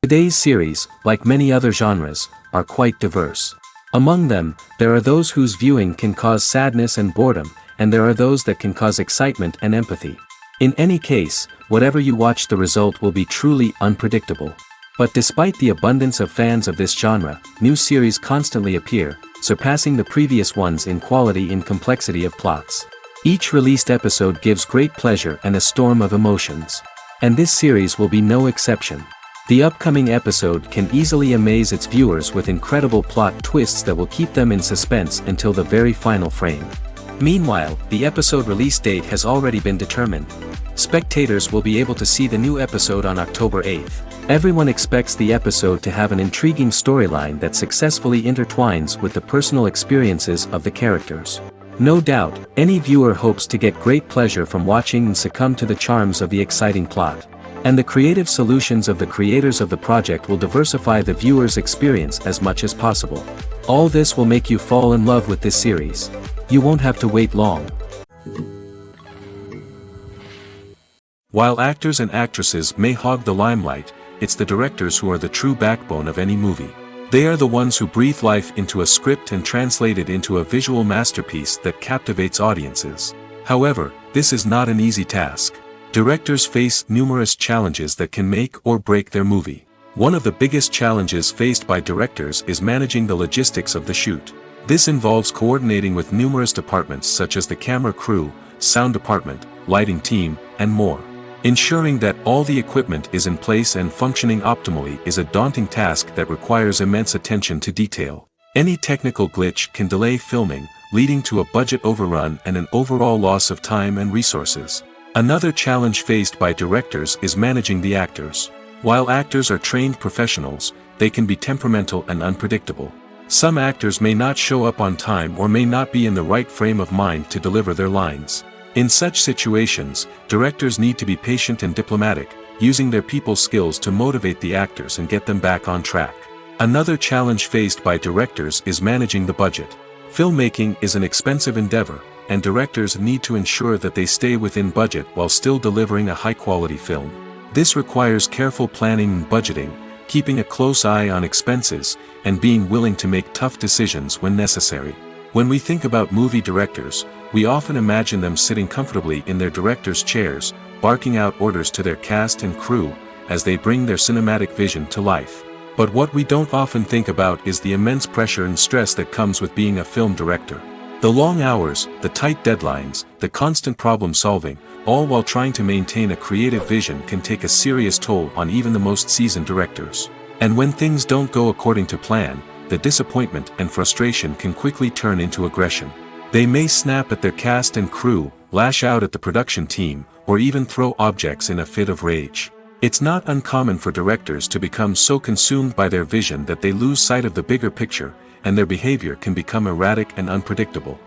Today's series, like many other genres, are quite diverse. Among them, there are those whose viewing can cause sadness and boredom, and there are those that can cause excitement and empathy. In any case, whatever you watch, the result will be truly unpredictable. But despite the abundance of fans of this genre, new series constantly appear, surpassing the previous ones in quality and complexity of plots. Each released episode gives great pleasure and a storm of emotions. And this series will be no exception. The upcoming episode can easily amaze its viewers with incredible plot twists that will keep them in suspense until the very final frame. Meanwhile, the episode release date has already been determined. Spectators will be able to see the new episode on October 8th. Everyone expects the episode to have an intriguing storyline that successfully intertwines with the personal experiences of the characters. No doubt, any viewer hopes to get great pleasure from watching and succumb to the charms of the exciting plot. And the creative solutions of the creators of the project will diversify the viewer's experience as much as possible. All this will make you fall in love with this series. You won't have to wait long. While actors and actresses may hog the limelight, it's the directors who are the true backbone of any movie. They are the ones who breathe life into a script and translate it into a visual masterpiece that captivates audiences. However, this is not an easy task. Directors face numerous challenges that can make or break their movie. One of the biggest challenges faced by directors is managing the logistics of the shoot. This involves coordinating with numerous departments such as the camera crew, sound department, lighting team, and more. Ensuring that all the equipment is in place and functioning optimally is a daunting task that requires immense attention to detail. Any technical glitch can delay filming, leading to a budget overrun and an overall loss of time and resources. Another challenge faced by directors is managing the actors. While actors are trained professionals, they can be temperamental and unpredictable. Some actors may not show up on time or may not be in the right frame of mind to deliver their lines. In such situations, directors need to be patient and diplomatic, using their people skills to motivate the actors and get them back on track. Another challenge faced by directors is managing the budget. Filmmaking is an expensive endeavor, and directors need to ensure that they stay within budget while still delivering a high-quality film. This requires careful planning and budgeting, keeping a close eye on expenses, and being willing to make tough decisions when necessary. When we think about movie directors, we often imagine them sitting comfortably in their director's chairs, barking out orders to their cast and crew, as they bring their cinematic vision to life. But what we don't often think about is the immense pressure and stress that comes with being a film director. The long hours, the tight deadlines, the constant problem solving, all while trying to maintain a creative vision can take a serious toll on even the most seasoned directors. And when things don't go according to plan, the disappointment and frustration can quickly turn into aggression. They may snap at their cast and crew, lash out at the production team, or even throw objects in a fit of rage. It's not uncommon for directors to become so consumed by their vision that they lose sight of the bigger picture, and their behavior can become erratic and unpredictable.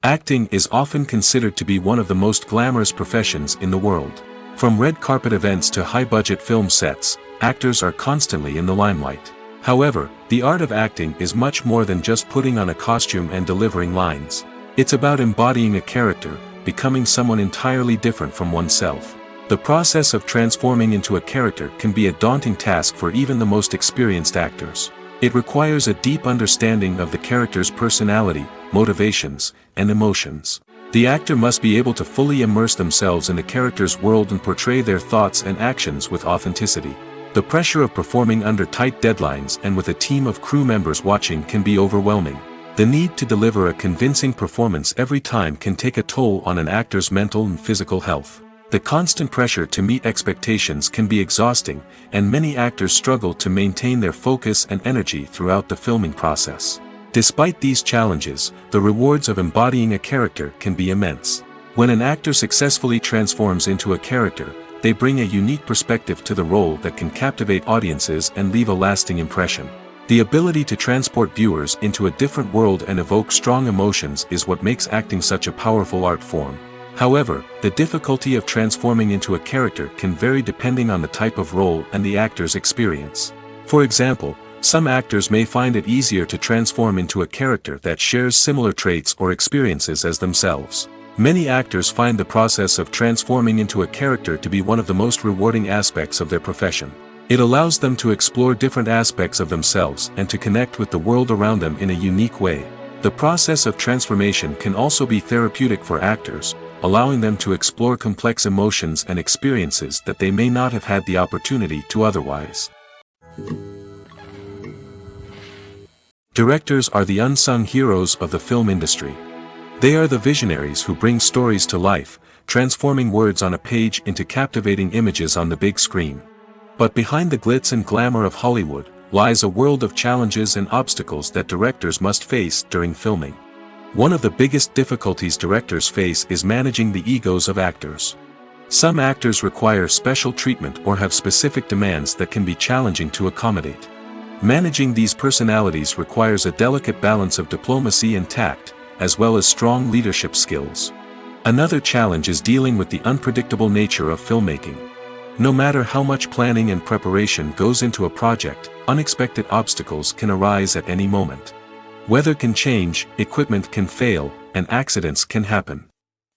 Acting is often considered to be one of the most glamorous professions in the world. From red carpet events to high-budget film sets, actors are constantly in the limelight. However, the art of acting is much more than just putting on a costume and delivering lines. It's about embodying a character, becoming someone entirely different from oneself. The process of transforming into a character can be a daunting task for even the most experienced actors. It requires a deep understanding of the character's personality, motivations, and emotions. The actor must be able to fully immerse themselves in the character's world and portray their thoughts and actions with authenticity. The pressure of performing under tight deadlines and with a team of crew members watching can be overwhelming. The need to deliver a convincing performance every time can take a toll on an actor's mental and physical health. The constant pressure to meet expectations can be exhausting, and many actors struggle to maintain their focus and energy throughout the filming process. Despite these challenges, the rewards of embodying a character can be immense. When an actor successfully transforms into a character, they bring a unique perspective to the role that can captivate audiences and leave a lasting impression. The ability to transport viewers into a different world and evoke strong emotions is what makes acting such a powerful art form. However, the difficulty of transforming into a character can vary depending on the type of role and the actor's experience. For example, some actors may find it easier to transform into a character that shares similar traits or experiences as themselves. Many actors find the process of transforming into a character to be one of the most rewarding aspects of their profession. It allows them to explore different aspects of themselves and to connect with the world around them in a unique way. The process of transformation can also be therapeutic for actors, allowing them to explore complex emotions and experiences that they may not have had the opportunity to otherwise. Directors are the unsung heroes of the film industry. They are the visionaries who bring stories to life, transforming words on a page into captivating images on the big screen. But behind the glitz and glamour of Hollywood lies a world of challenges and obstacles that directors must face during filming. One of the biggest difficulties directors face is managing the egos of actors. Some actors require special treatment or have specific demands that can be challenging to accommodate. Managing these personalities requires a delicate balance of diplomacy and tact, as well as strong leadership skills. Another challenge is dealing with the unpredictable nature of filmmaking. No matter how much planning and preparation goes into a project, unexpected obstacles can arise at any moment. Weather can change, equipment can fail, and accidents can happen.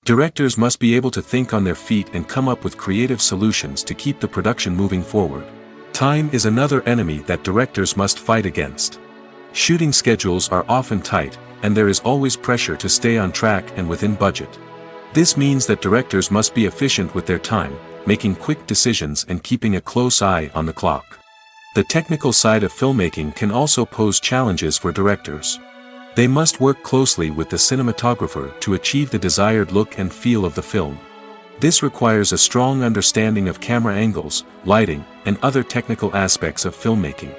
Directors must be able to think on their feet and come up with creative solutions to keep the production moving forward. Time is another enemy that directors must fight against. Shooting schedules are often tight, and there is always pressure to stay on track and within budget. This means that directors must be efficient with their time, making quick decisions and keeping a close eye on the clock. The technical side of filmmaking can also pose challenges for directors. They must work closely with the cinematographer to achieve the desired look and feel of the film. This requires a strong understanding of camera angles, lighting, and other technical aspects of filmmaking.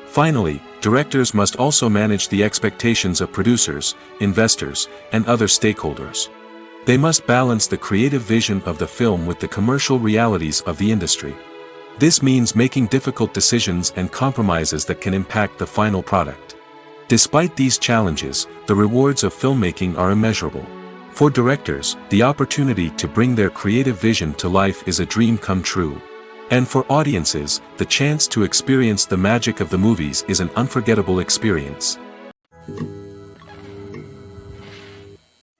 Finally, directors must also manage the expectations of producers, investors, and other stakeholders. They must balance the creative vision of the film with the commercial realities of the industry. This means making difficult decisions and compromises that can impact the final product. Despite these challenges, the rewards of filmmaking are immeasurable. For directors, the opportunity to bring their creative vision to life is a dream come true. And for audiences, the chance to experience the magic of the movies is an unforgettable experience.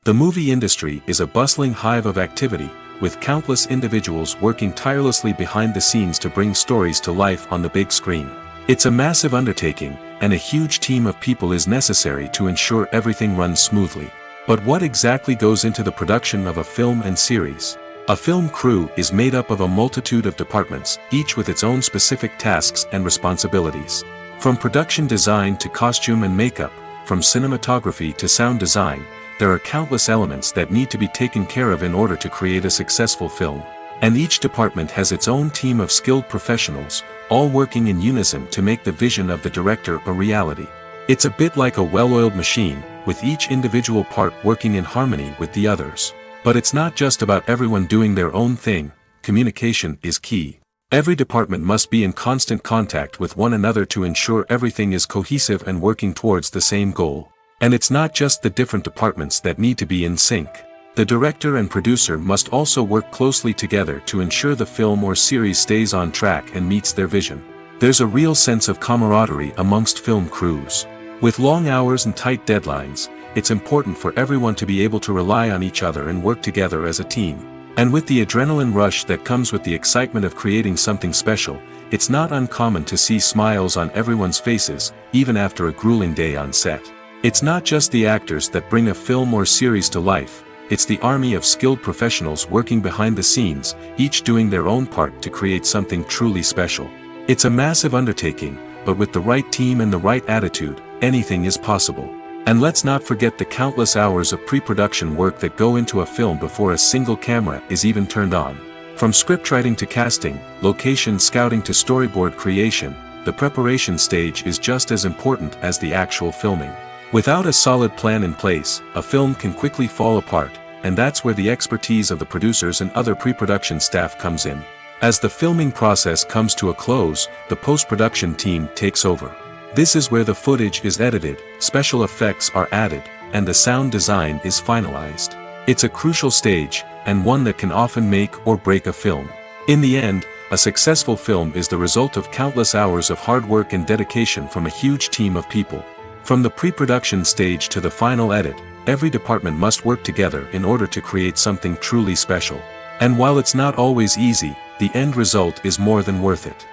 The movie industry is a bustling hive of activity, with countless individuals working tirelessly behind the scenes to bring stories to life on the big screen. It's a massive undertaking, and a huge team of people is necessary to ensure everything runs smoothly. But what exactly goes into the production of a film and series? A film crew is made up of a multitude of departments, each with its own specific tasks and responsibilities. From production design to costume and makeup, from cinematography to sound design, there are countless elements that need to be taken care of in order to create a successful film. And each department has its own team of skilled professionals, all working in unison to make the vision of the director a reality. It's a bit like a well-oiled machine, with each individual part working in harmony with the others. But it's not just about everyone doing their own thing. Communication is key. Every department must be in constant contact with one another to ensure everything is cohesive and working towards the same goal. And it's not just the different departments that need to be in sync. The director and producer must also work closely together to ensure the film or series stays on track and meets their vision. There's a real sense of camaraderie amongst film crews. With long hours and tight deadlines, it's important for everyone to be able to rely on each other and work together as a team. And with the adrenaline rush that comes with the excitement of creating something special, it's not uncommon to see smiles on everyone's faces, even after a grueling day on set. It's not just the actors that bring a film or series to life. it's the army of skilled professionals working behind the scenes, each doing their own part to create something truly special. It's a massive undertaking, but with the right team and the right attitude, anything is possible. And let's not forget the countless hours of pre-production work that go into a film before a single camera is even turned on. From scriptwriting to casting, location scouting to storyboard creation, the preparation stage is just as important as the actual filming. Without a solid plan in place, a film can quickly fall apart, and that's where the expertise of the producers and other pre-production staff comes in. As the filming process comes to a close, the post-production team takes over. This is where the footage is edited, special effects are added, and the sound design is finalized. It's a crucial stage, and one that can often make or break a film. In the end, a successful film is the result of countless hours of hard work and dedication from a huge team of people. From the pre-production stage to the final edit, every department must work together in order to create something truly special. And while it's not always easy, the end result is more than worth it.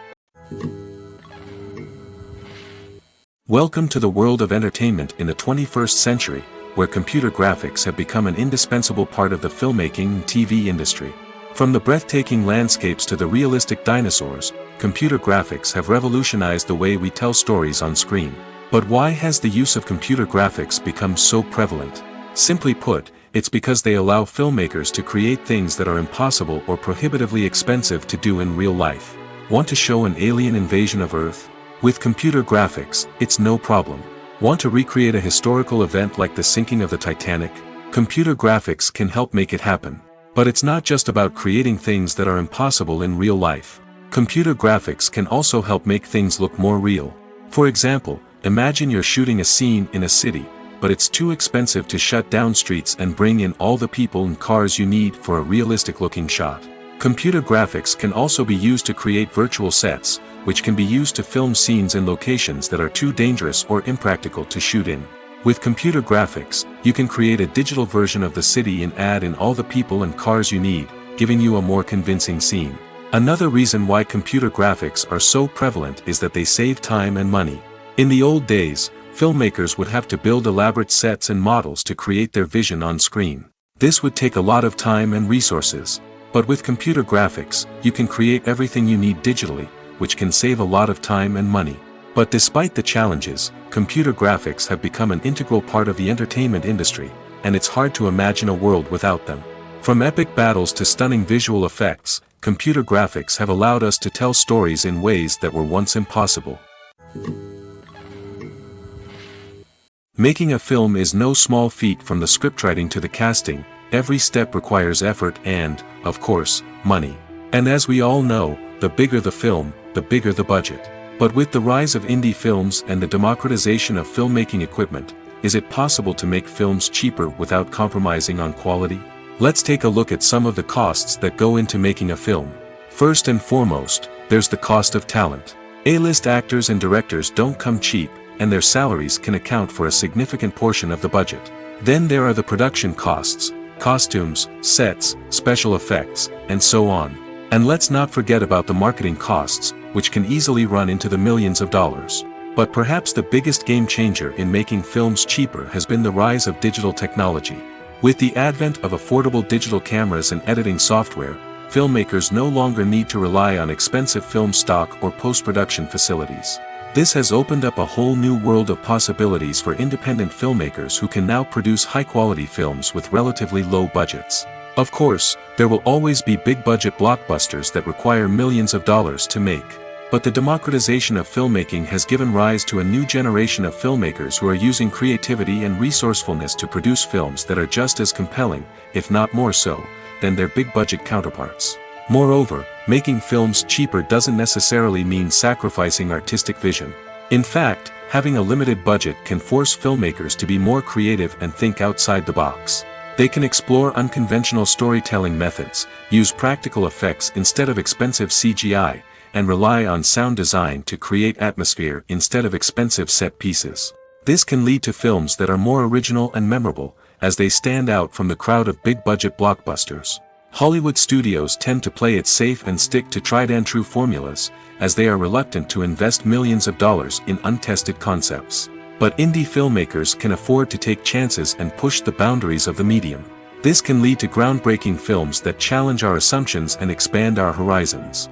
Welcome to the world of entertainment in the 21st century, where computer graphics have become an indispensable part of the filmmaking and TV industry. From the breathtaking landscapes to the realistic dinosaurs, computer graphics have revolutionized the way we tell stories on screen. But why has the use of computer graphics become so prevalent? Simply put, it's because they allow filmmakers to create things that are impossible or prohibitively expensive to do in real life. Want to show an alien invasion of Earth? With computer graphics, it's no problem. Want to recreate a historical event like the sinking of the Titanic? Computer graphics can help make it happen. But it's not just about creating things that are impossible in real life. Computer graphics can also help make things look more real. For example, imagine you're shooting a scene in a city, but it's too expensive to shut down streets and bring in all the people and cars you need for a realistic-looking shot. Computer graphics can also be used to create virtual sets, which can be used to film scenes in locations that are too dangerous or impractical to shoot in. With computer graphics, you can create a digital version of the city and add in all the people and cars you need, giving you a more convincing scene. Another reason why computer graphics are so prevalent is that they save time and money. In the old days, filmmakers would have to build elaborate sets and models to create their vision on screen. This would take a lot of time and resources. But with computer graphics, you can create everything you need digitally, which can save a lot of time and money. But despite the challenges, computer graphics have become an integral part of the entertainment industry, and it's hard to imagine a world without them. From epic battles to stunning visual effects, computer graphics have allowed us to tell stories in ways that were once impossible. Making a film is no small feat. From the scriptwriting to the casting, every step requires effort and, of course, money. And as we all know, the bigger the film, the bigger the budget. But with the rise of indie films and the democratization of filmmaking equipment, is it possible to make films cheaper without compromising on quality? Let's take a look at some of the costs that go into making a film. First and foremost, there's the cost of talent. A-list actors and directors don't come cheap, and their salaries can account for a significant portion of the budget. Then there are the production costs, costumes, sets, special effects, and so on. And let's not forget about the marketing costs, which can easily run into the millions of dollars. But perhaps the biggest game changer in making films cheaper has been the rise of digital technology. With the advent of affordable digital cameras and editing software, filmmakers no longer need to rely on expensive film stock or post-production facilities. This has opened up a whole new world of possibilities for independent filmmakers who can now produce high-quality films with relatively low budgets. Of course, there will always be big-budget blockbusters that require millions of dollars to make. But the democratization of filmmaking has given rise to a new generation of filmmakers who are using creativity and resourcefulness to produce films that are just as compelling, if not more so, than their big-budget counterparts. Moreover, making films cheaper doesn't necessarily mean sacrificing artistic vision. In fact, having a limited budget can force filmmakers to be more creative and think outside the box. They can explore unconventional storytelling methods, use practical effects instead of expensive CGI, and rely on sound design to create atmosphere instead of expensive set pieces. This can lead to films that are more original and memorable, as they stand out from the crowd of big-budget blockbusters. Hollywood studios tend to play it safe and stick to tried-and-true formulas, as they are reluctant to invest millions of dollars in untested concepts. But indie filmmakers can afford to take chances and push the boundaries of the medium. This can lead to groundbreaking films that challenge our assumptions and expand our horizons.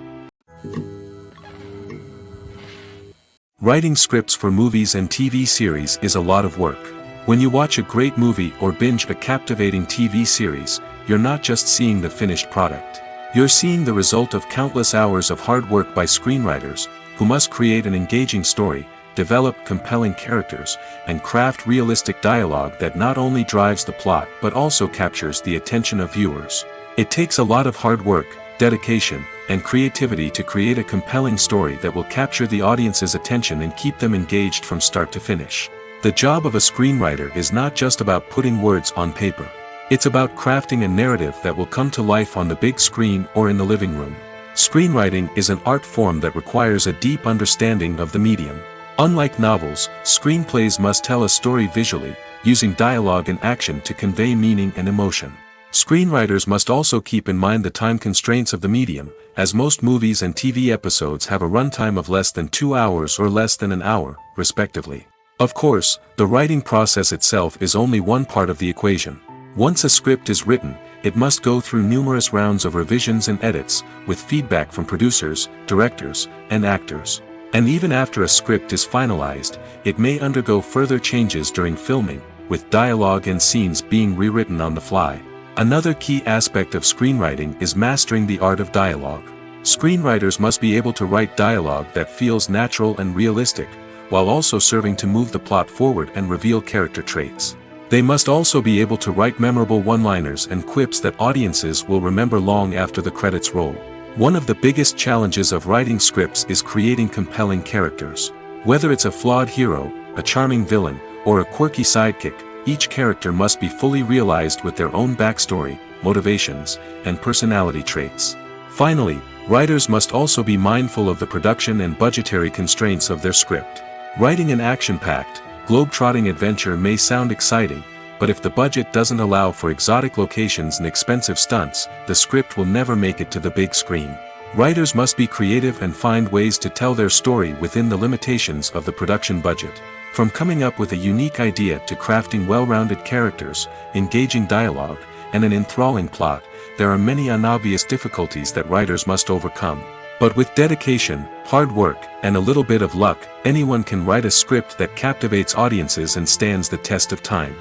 Writing scripts for movies and TV series is a lot of work. When you watch a great movie or binge a captivating TV series, you're not just seeing the finished product. You're seeing the result of countless hours of hard work by screenwriters, who must create an engaging story, develop compelling characters, and craft realistic dialogue that not only drives the plot but also captures the attention of viewers. It takes a lot of hard work, dedication, and creativity to create a compelling story that will capture the audience's attention and keep them engaged from start to finish. The job of a screenwriter is not just about putting words on paper. It's about crafting a narrative that will come to life on the big screen or in the living room. Screenwriting is an art form that requires a deep understanding of the medium. Unlike novels, screenplays must tell a story visually, using dialogue and action to convey meaning and emotion. Screenwriters must also keep in mind the time constraints of the medium, as most movies and TV episodes have a runtime of less than 2 hours or less than an hour, respectively. Of course, the writing process itself is only one part of the equation. Once a script is written, it must go through numerous rounds of revisions and edits, with feedback from producers, directors, and actors. And even after a script is finalized, it may undergo further changes during filming, with dialogue and scenes being rewritten on the fly. Another key aspect of screenwriting is mastering the art of dialogue. Screenwriters must be able to write dialogue that feels natural and realistic, while also serving to move the plot forward and reveal character traits. They must also be able to write memorable one-liners and quips that audiences will remember long after the credits roll. One of the biggest challenges of writing scripts is creating compelling characters. Whether it's a flawed hero, a charming villain, or a quirky sidekick, each character must be fully realized with their own backstory, motivations, and personality traits. Finally, writers must also be mindful of the production and budgetary constraints of their script. Writing an action-packed, globe-trotting adventure may sound exciting, but if the budget doesn't allow for exotic locations and expensive stunts, the script will never make it to the big screen. Writers must be creative and find ways to tell their story within the limitations of the production budget. From coming up with a unique idea to crafting well-rounded characters, engaging dialogue, and an enthralling plot, there are many unobvious difficulties that writers must overcome. But with dedication, hard work, and a little bit of luck, anyone can write a script that captivates audiences and stands the test of time.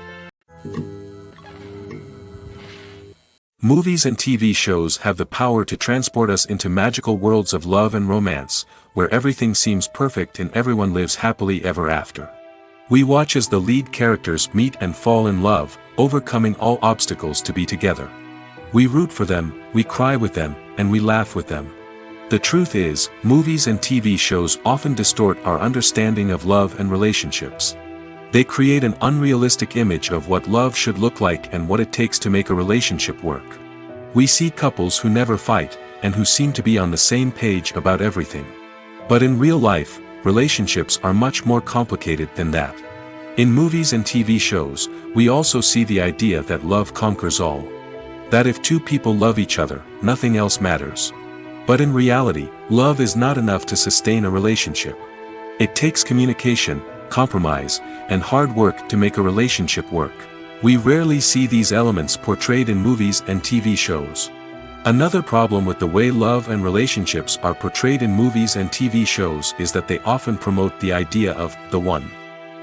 Movies and TV shows have the power to transport us into magical worlds of love and romance, where everything seems perfect and everyone lives happily ever after. We watch as the lead characters meet and fall in love, overcoming all obstacles to be together. We root for them, we cry with them, and we laugh with them. The truth is, movies and TV shows often distort our understanding of love and relationships. They create an unrealistic image of what love should look like and what it takes to make a relationship work. We see couples who never fight, and who seem to be on the same page about everything. But in real life, relationships are much more complicated than that. In movies and TV shows, we also see the idea that love conquers all. That if two people love each other, nothing else matters. But in reality, love is not enough to sustain a relationship. It takes communication, compromise, and hard work to make a relationship work. We rarely see these elements portrayed in movies and TV shows. Another problem with the way love and relationships are portrayed in movies and TV shows is that they often promote the idea of the one.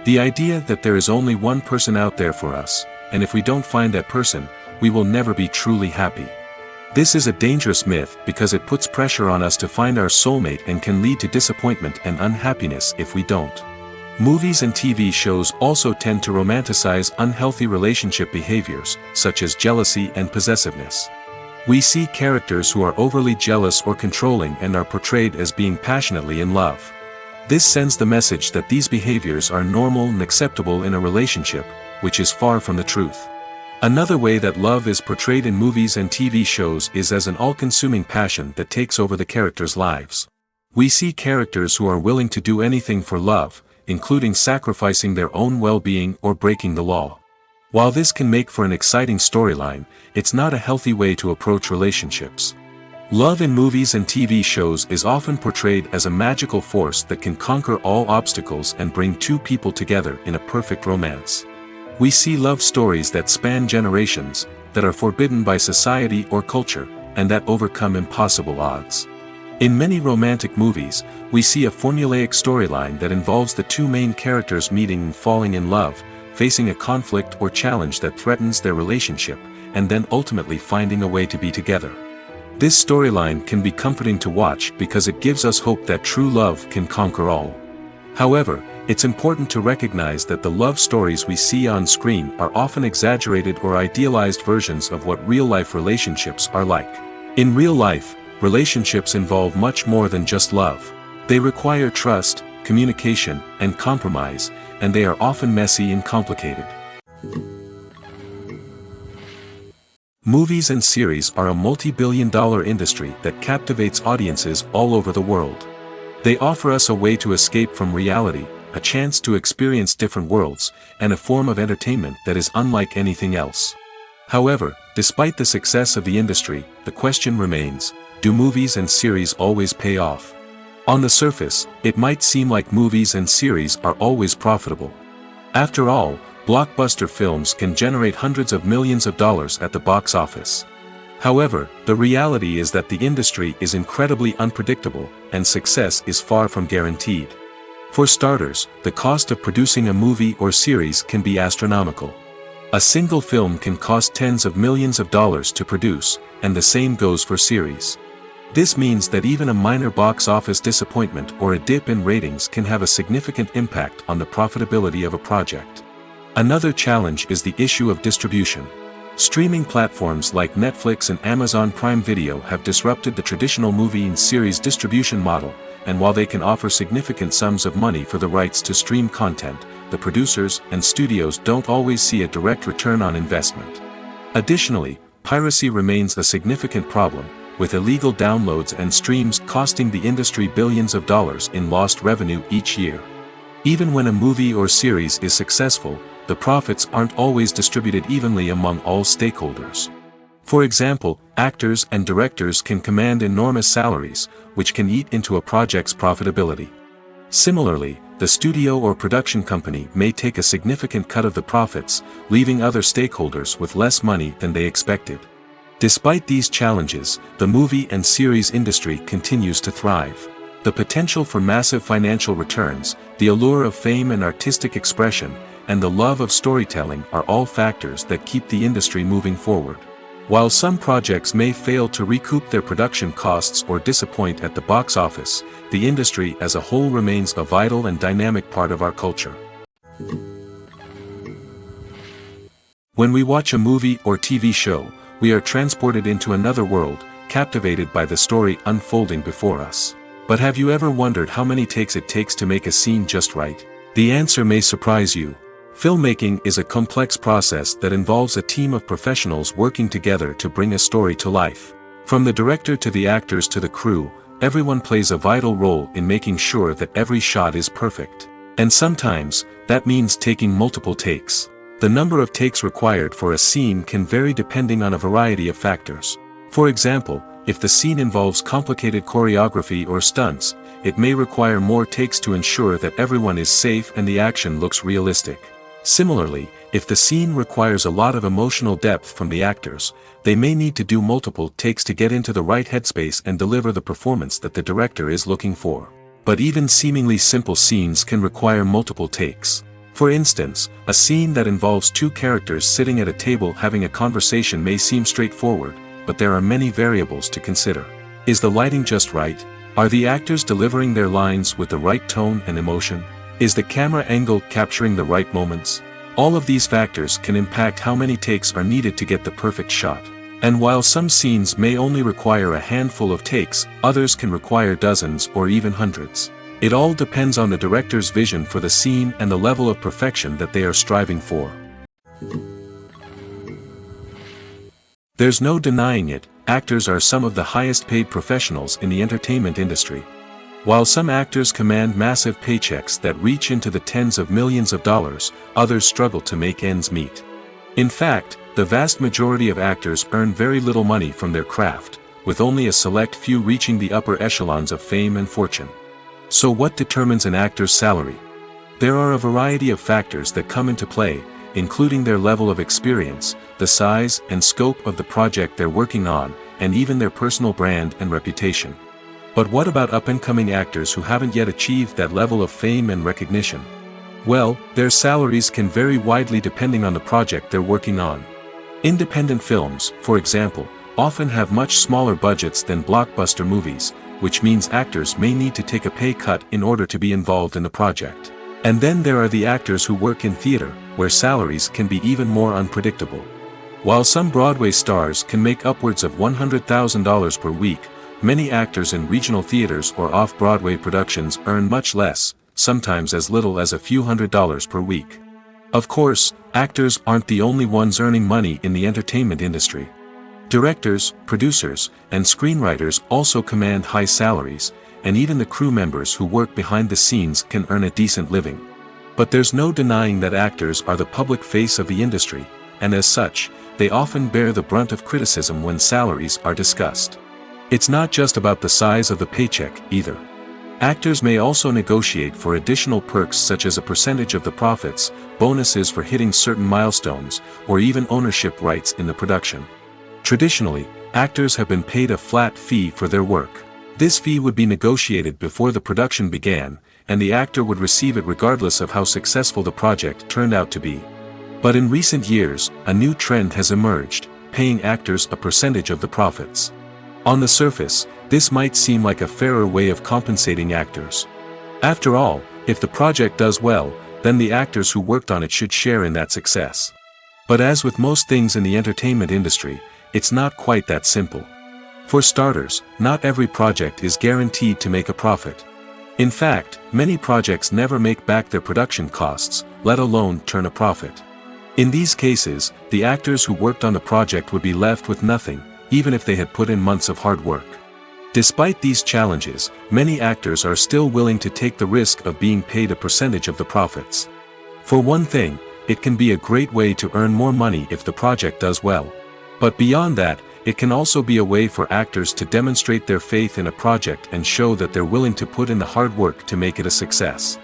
The idea that there is only one person out there for us, and if we don't find that person, we will never be truly happy. This is a dangerous myth because it puts pressure on us to find our soulmate and can lead to disappointment and unhappiness if we don't. Movies and TV shows also tend to romanticize unhealthy relationship behaviors, such as jealousy and possessiveness. We see characters who are overly jealous or controlling and are portrayed as being passionately in love. This sends the message that these behaviors are normal and acceptable in a relationship, which is far from the truth. Another way that love is portrayed in movies and TV shows is as an all-consuming passion that takes over the characters' lives. We see characters who are willing to do anything for love, including sacrificing their own well-being or breaking the law. While this can make for an exciting storyline, it's not a healthy way to approach relationships. Love in movies and TV shows is often portrayed as a magical force that can conquer all obstacles and bring two people together in a perfect romance. We see love stories that span generations, that are forbidden by society or culture, and that overcome impossible odds. In many romantic movies, we see a formulaic storyline that involves the two main characters meeting and falling in love, facing a conflict or challenge that threatens their relationship, and then ultimately finding a way to be together. This storyline can be comforting to watch because it gives us hope that true love can conquer all. However, it's important to recognize that the love stories we see on screen are often exaggerated or idealized versions of what real-life relationships are like. In real life, relationships involve much more than just love. They require trust, communication, and compromise, and they are often messy and complicated. Movies and series are a multi-billion-dollar industry that captivates audiences all over the world. They offer us a way to escape from reality, a chance to experience different worlds, and a form of entertainment that is unlike anything else. However, despite the success of the industry, the question remains, do movies and series always pay off? On the surface, it might seem like movies and series are always profitable. After all, blockbuster films can generate hundreds of millions of dollars at the box office. However, the reality is that the industry is incredibly unpredictable, and success is far from guaranteed. For starters, the cost of producing a movie or series can be astronomical. A single film can cost tens of millions of dollars to produce, and the same goes for series. This means that even a minor box office disappointment or a dip in ratings can have a significant impact on the profitability of a project. Another challenge is the issue of distribution. Streaming platforms like Netflix and Amazon Prime Video have disrupted the traditional movie and series distribution model, and while they can offer significant sums of money for the rights to stream content, the producers and studios don't always see a direct return on investment. Additionally, piracy remains a significant problem, with illegal downloads and streams costing the industry billions of dollars in lost revenue each year. Even when a movie or series is successful, the profits aren't always distributed evenly among all stakeholders. For example, actors and directors can command enormous salaries, which can eat into a project's profitability. Similarly, the studio or production company may take a significant cut of the profits, leaving other stakeholders with less money than they expected. Despite these challenges, the movie and series industry continues to thrive. The potential for massive financial returns, the allure of fame and artistic expression, and the love of storytelling are all factors that keep the industry moving forward. While some projects may fail to recoup their production costs or disappoint at the box office, the industry as a whole remains a vital and dynamic part of our culture. When we watch a movie or TV show, we are transported into another world, captivated by the story unfolding before us. But have you ever wondered how many takes it takes to make a scene just right? The answer may surprise you. Filmmaking is a complex process that involves a team of professionals working together to bring a story to life. From the director to the actors to the crew, everyone plays a vital role in making sure that every shot is perfect. And sometimes, that means taking multiple takes. The number of takes required for a scene can vary depending on a variety of factors. For example, if the scene involves complicated choreography or stunts, it may require more takes to ensure that everyone is safe and the action looks realistic. Similarly, if the scene requires a lot of emotional depth from the actors, they may need to do multiple takes to get into the right headspace and deliver the performance that the director is looking for. But even seemingly simple scenes can require multiple takes. For instance, a scene that involves two characters sitting at a table having a conversation may seem straightforward, but there are many variables to consider. Is the lighting just right? Are the actors delivering their lines with the right tone and emotion? Is the camera angle capturing the right moments? All of these factors can impact how many takes are needed to get the perfect shot. And while some scenes may only require a handful of takes, others can require dozens or even hundreds. It all depends on the director's vision for the scene and the level of perfection that they are striving for. There's no denying it, actors are some of the highest paid professionals in the entertainment industry. While some actors command massive paychecks that reach into the tens of millions of dollars, others struggle to make ends meet. In fact, the vast majority of actors earn very little money from their craft, with only a select few reaching the upper echelons of fame and fortune. So what determines an actor's salary? There are a variety of factors that come into play, including their level of experience, the size and scope of the project they're working on, and even their personal brand and reputation. But what about up-and-coming actors who haven't yet achieved that level of fame and recognition? Well, their salaries can vary widely depending on the project they're working on. Independent films, for example, often have much smaller budgets than blockbuster movies, which means actors may need to take a pay cut in order to be involved in the project. And then there are the actors who work in theater, where salaries can be even more unpredictable. While some Broadway stars can make upwards of $100,000 per week, many actors in regional theaters or off-Broadway productions earn much less, sometimes as little as a few $100s per week. Of course, actors aren't the only ones earning money in the entertainment industry. Directors, producers, and screenwriters also command high salaries, and even the crew members who work behind the scenes can earn a decent living. But there's no denying that actors are the public face of the industry, and as such, they often bear the brunt of criticism when salaries are discussed. It's not just about the size of the paycheck, either. Actors may also negotiate for additional perks such as a percentage of the profits, bonuses for hitting certain milestones, or even ownership rights in the production. Traditionally, actors have been paid a flat fee for their work. This fee would be negotiated before the production began, and the actor would receive it regardless of how successful the project turned out to be. But in recent years, a new trend has emerged, paying actors a percentage of the profits. On the surface, this might seem like a fairer way of compensating actors. After all, if the project does well, then the actors who worked on it should share in that success. But as with most things in the entertainment industry, it's not quite that simple. For starters, not every project is guaranteed to make a profit. In fact, many projects never make back their production costs, let alone turn a profit. In these cases, the actors who worked on the project would be left with nothing, even if they had put in months of hard work. Despite these challenges, many actors are still willing to take the risk of being paid a percentage of the profits. For one thing, it can be a great way to earn more money if the project does well. But beyond that, it can also be a way for actors to demonstrate their faith in a project and show that they're willing to put in the hard work to make it a success.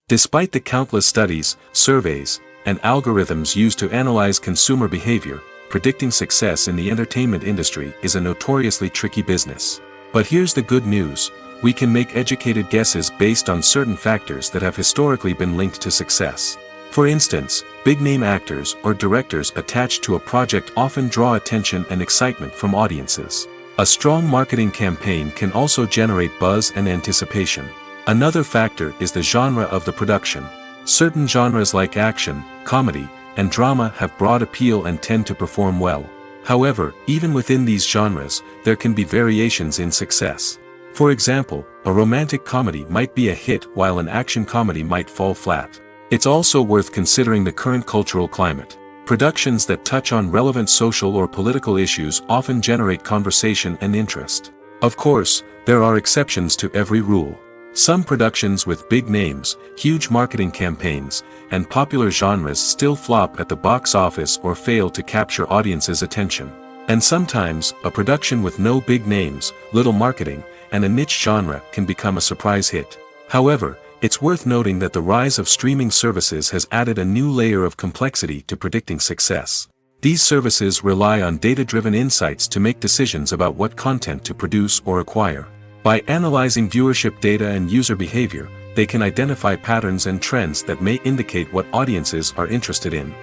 Despite the countless studies, surveys, and algorithms used to analyze consumer behavior, predicting success in the entertainment industry is a notoriously tricky business. But here's the good news: we can make educated guesses based on certain factors that have historically been linked to success. For instance, big-name actors or directors attached to a project often draw attention and excitement from audiences. A strong marketing campaign can also generate buzz and anticipation. Another factor is the genre of the production. Certain genres like action, comedy, and drama have broad appeal and tend to perform well. However, even within these genres, there can be variations in success. For example, a romantic comedy might be a hit while an action comedy might fall flat. It's also worth considering the current cultural climate. Productions that touch on relevant social or political issues often generate conversation and interest. Of course, there are exceptions to every rule. Some productions with big names, huge marketing campaigns, and popular genres still flop at the box office or fail to capture audiences' attention. And sometimes, a production with no big names, little marketing, and a niche genre can become a surprise hit. However, it's worth noting that the rise of streaming services has added a new layer of complexity to predicting success. These services rely on data-driven insights to make decisions about what content to produce or acquire. By analyzing viewership data and user behavior, they can identify patterns and trends that may indicate what audiences are interested in.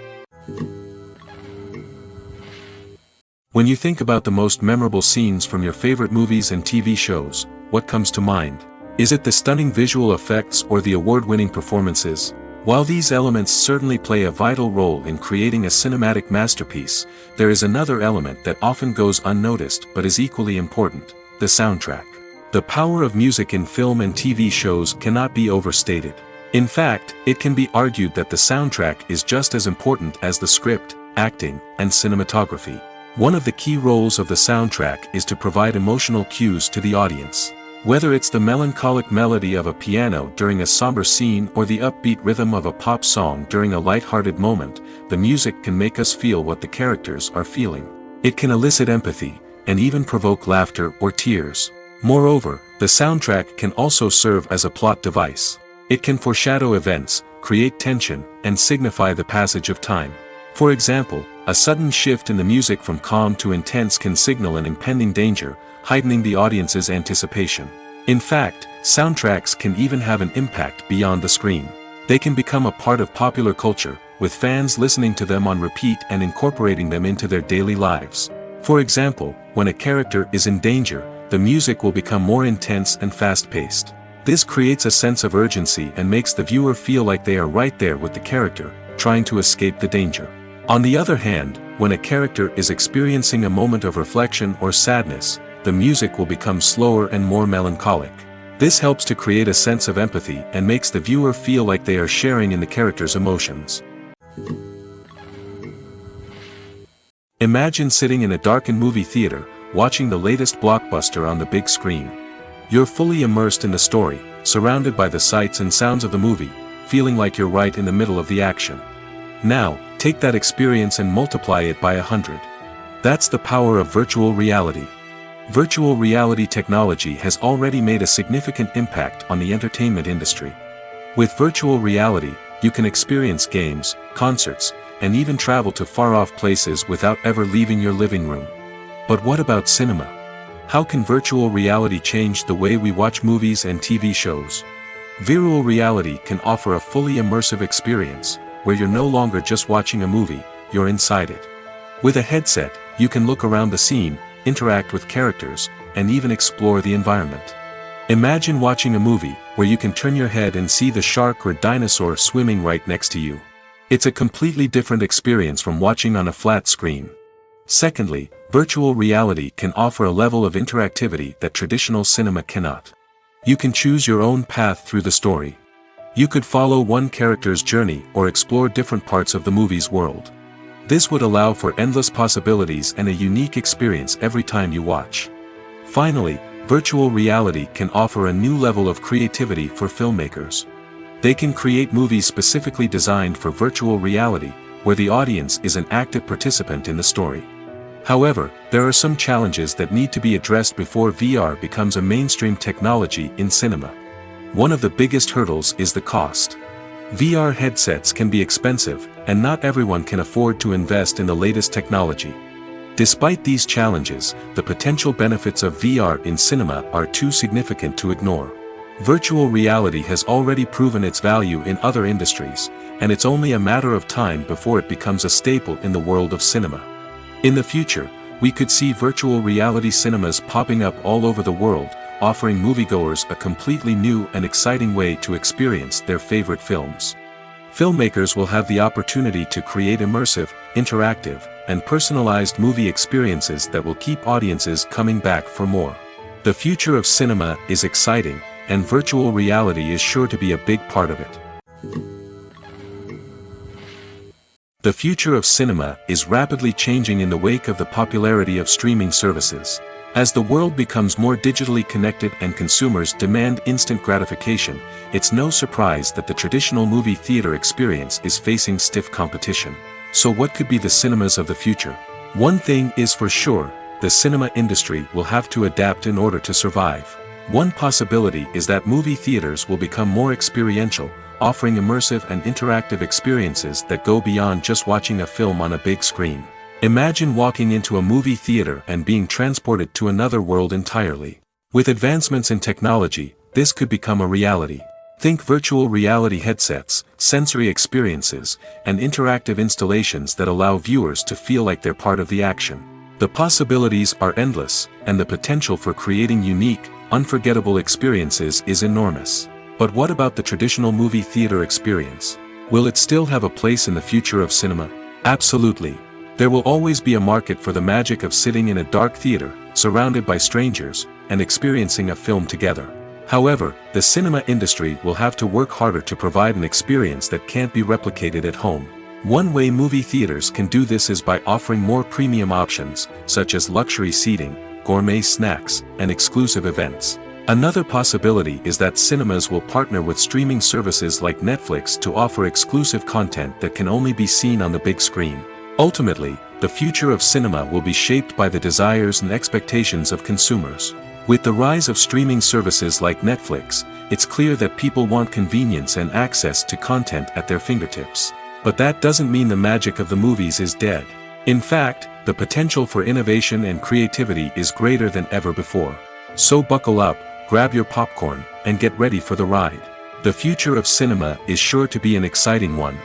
When you think about the most memorable scenes from your favorite movies and TV shows, what comes to mind? Is it the stunning visual effects or the award-winning performances? While these elements certainly play a vital role in creating a cinematic masterpiece, there is another element that often goes unnoticed but is equally important: the soundtrack. The power of music in film and TV shows cannot be overstated. In fact, it can be argued that the soundtrack is just as important as the script, acting, and cinematography. One of the key roles of the soundtrack is to provide emotional cues to the audience. Whether it's the melancholic melody of a piano during a somber scene or the upbeat rhythm of a pop song during a light-hearted moment, the music can make us feel what the characters are feeling. It can elicit empathy, and even provoke laughter or tears. Moreover, the soundtrack can also serve as a plot device. It can foreshadow events, create tension, and signify the passage of time. For example, a sudden shift in the music from calm to intense can signal an impending danger, heightening the audience's anticipation. In fact, soundtracks can even have an impact beyond the screen. They can become a part of popular culture, with fans listening to them on repeat and incorporating them into their daily lives. For example, when a character is in danger, the music will become more intense and fast-paced. This creates a sense of urgency and makes the viewer feel like they are right there with the character, trying to escape the danger. On the other hand, when a character is experiencing a moment of reflection or sadness, the music will become slower and more melancholic. This helps to create a sense of empathy and makes the viewer feel like they are sharing in the character's emotions. Imagine sitting in a darkened movie theater, watching the latest blockbuster on the big screen. You're fully immersed in the story, surrounded by the sights and sounds of the movie, feeling like you're right in the middle of the action. Now, take that experience and multiply it by 100. That's the power of virtual reality. Virtual reality technology has already made a significant impact on the entertainment industry. With virtual reality, you can experience games, concerts, and even travel to far-off places without ever leaving your living room. But what about cinema? How can virtual reality change the way we watch movies and TV shows? Virtual reality can offer a fully immersive experience, where you're no longer just watching a movie, you're inside it. With a headset, you can look around the scene, interact with characters, and even explore the environment. Imagine watching a movie where you can turn your head and see the shark or dinosaur swimming right next to you. It's a completely different experience from watching on a flat screen. Secondly, virtual reality can offer a level of interactivity that traditional cinema cannot. You can choose your own path through the story. You could follow one character's journey or explore different parts of the movie's world. This would allow for endless possibilities and a unique experience every time you watch. Finally, virtual reality can offer a new level of creativity for filmmakers. They can create movies specifically designed for virtual reality, where the audience is an active participant in the story. However, there are some challenges that need to be addressed before VR becomes a mainstream technology in cinema. One of the biggest hurdles is the cost. VR headsets can be expensive, and not everyone can afford to invest in the latest technology. Despite these challenges, the potential benefits of VR in cinema are too significant to ignore. Virtual reality has already proven its value in other industries, and it's only a matter of time before it becomes a staple in the world of cinema. In the future, we could see virtual reality cinemas popping up all over the world, offering moviegoers a completely new and exciting way to experience their favorite films. Filmmakers will have the opportunity to create immersive, interactive, and personalized movie experiences that will keep audiences coming back for more. The future of cinema is exciting, and virtual reality is sure to be a big part of it. The future of cinema is rapidly changing in the wake of the popularity of streaming services. As the world becomes more digitally connected and consumers demand instant gratification, it's no surprise that the traditional movie theater experience is facing stiff competition. So what could be the cinemas of the future? One thing is for sure, the cinema industry will have to adapt in order to survive. One possibility is that movie theaters will become more experiential, offering immersive and interactive experiences that go beyond just watching a film on a big screen. Imagine walking into a movie theater and being transported to another world entirely. With advancements in technology, this could become a reality. Think virtual reality headsets, sensory experiences, and interactive installations that allow viewers to feel like they're part of the action. The possibilities are endless, and the potential for creating unique, unforgettable experiences is enormous. But what about the traditional movie theater experience? Will it still have a place in the future of cinema? Absolutely. There will always be a market for the magic of sitting in a dark theater, surrounded by strangers, and experiencing a film together. However, the cinema industry will have to work harder to provide an experience that can't be replicated at home. One way movie theaters can do this is by offering more premium options, such as luxury seating, gourmet snacks, and exclusive events. Another possibility is that cinemas will partner with streaming services like Netflix to offer exclusive content that can only be seen on the big screen. Ultimately, the future of cinema will be shaped by the desires and expectations of consumers. With the rise of streaming services like Netflix, it's clear that people want convenience and access to content at their fingertips. But that doesn't mean the magic of the movies is dead. In fact, the potential for innovation and creativity is greater than ever before. So buckle up, grab your popcorn, and get ready for the ride. The future of cinema is sure to be an exciting one.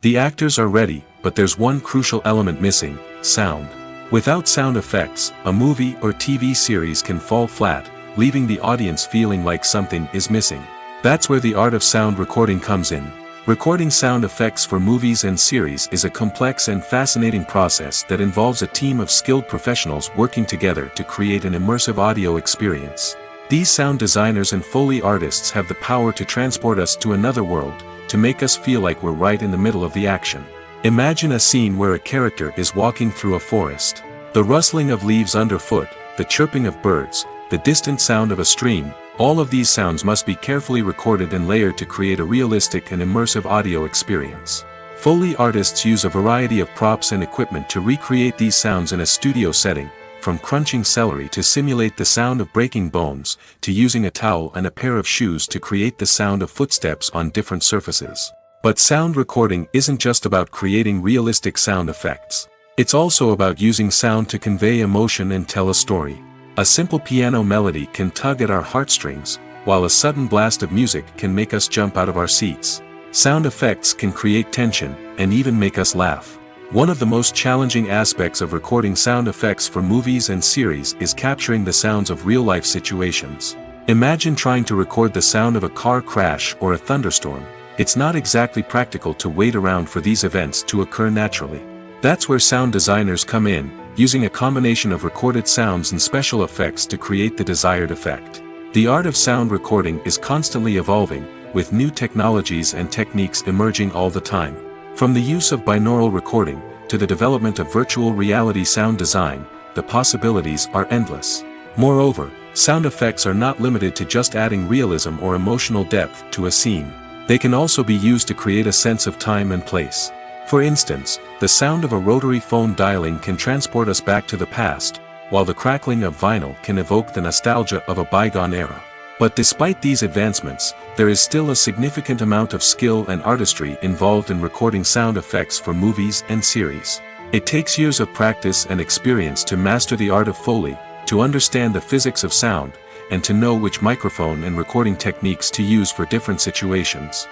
The actors are ready, but there's one crucial element missing: sound. Without sound effects, a movie or TV series can fall flat, leaving the audience feeling like something is missing. That's where the art of sound recording comes in. Recording sound effects for movies and series is a complex and fascinating process that involves a team of skilled professionals working together to create an immersive audio experience. These sound designers and Foley artists have the power to transport us to another world, to make us feel like we're right in the middle of the action. Imagine a scene where a character is walking through a forest. The rustling of leaves underfoot, the chirping of birds, the distant sound of a stream, all of these sounds must be carefully recorded and layered to create a realistic and immersive audio experience. Foley artists use a variety of props and equipment to recreate these sounds in a studio setting, from crunching celery to simulate the sound of breaking bones, to using a towel and a pair of shoes to create the sound of footsteps on different surfaces. But sound recording isn't just about creating realistic sound effects. It's also about using sound to convey emotion and tell a story. A simple piano melody can tug at our heartstrings, while a sudden blast of music can make us jump out of our seats. Sound effects can create tension, and even make us laugh. One of the most challenging aspects of recording sound effects for movies and series is capturing the sounds of real-life situations. Imagine trying to record the sound of a car crash or a thunderstorm. It's not exactly practical to wait around for these events to occur naturally. That's where sound designers come in, using a combination of recorded sounds and special effects to create the desired effect. The art of sound recording is constantly evolving, with new technologies and techniques emerging all the time. From the use of binaural recording, to the development of virtual reality sound design, the possibilities are endless. Moreover, sound effects are not limited to just adding realism or emotional depth to a scene. They can also be used to create a sense of time and place. For instance, the sound of a rotary phone dialing can transport us back to the past, while the crackling of vinyl can evoke the nostalgia of a bygone era. But despite these advancements, there is still a significant amount of skill and artistry involved in recording sound effects for movies and series. It takes years of practice and experience to master the art of Foley, to understand the physics of sound, and to know which microphone and recording techniques to use for different situations.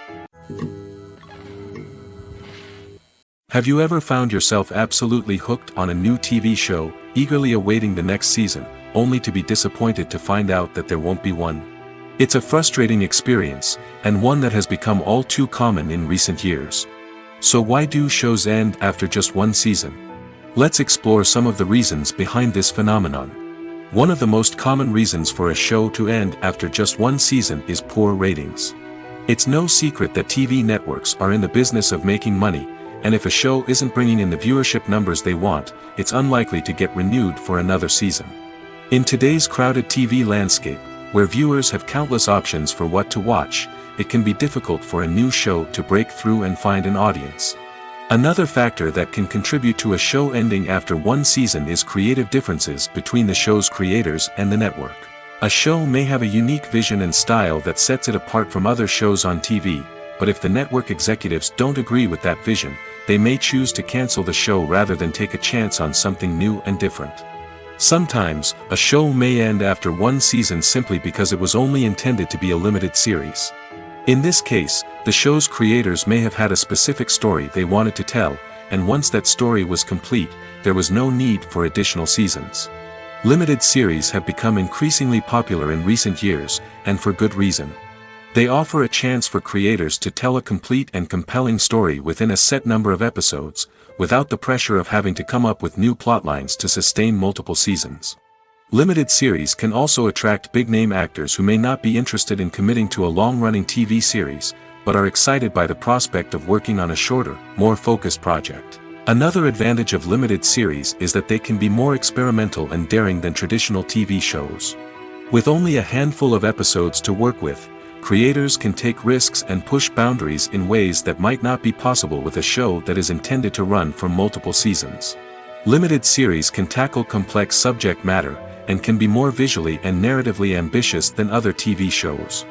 Have you ever found yourself absolutely hooked on a new TV show, eagerly awaiting the next season, only to be disappointed to find out that there won't be one? It's a frustrating experience, and one that has become all too common in recent years. So why do shows end after just one season? Let's explore some of the reasons behind this phenomenon. One of the most common reasons for a show to end after just one season is poor ratings. It's no secret that TV networks are in the business of making money, and if a show isn't bringing in the viewership numbers they want, it's unlikely to get renewed for another season. In today's crowded TV landscape, where viewers have countless options for what to watch, it can be difficult for a new show to break through and find an audience. Another factor that can contribute to a show ending after one season is creative differences between the show's creators and the network. A show may have a unique vision and style that sets it apart from other shows on TV, but if the network executives don't agree with that vision, they may choose to cancel the show rather than take a chance on something new and different. Sometimes, a show may end after one season simply because it was only intended to be a limited series. In this case, the show's creators may have had a specific story they wanted to tell, and once that story was complete, there was no need for additional seasons. Limited series have become increasingly popular in recent years, and for good reason. They offer a chance for creators to tell a complete and compelling story within a set number of episodes, without the pressure of having to come up with new plotlines to sustain multiple seasons. Limited series can also attract big-name actors who may not be interested in committing to a long-running TV series, but are excited by the prospect of working on a shorter, more focused project. Another advantage of limited series is that they can be more experimental and daring than traditional TV shows. With only a handful of episodes to work with, creators can take risks and push boundaries in ways that might not be possible with a show that is intended to run for multiple seasons. Limited series can tackle complex subject matter, and can be more visually and narratively ambitious than other TV shows.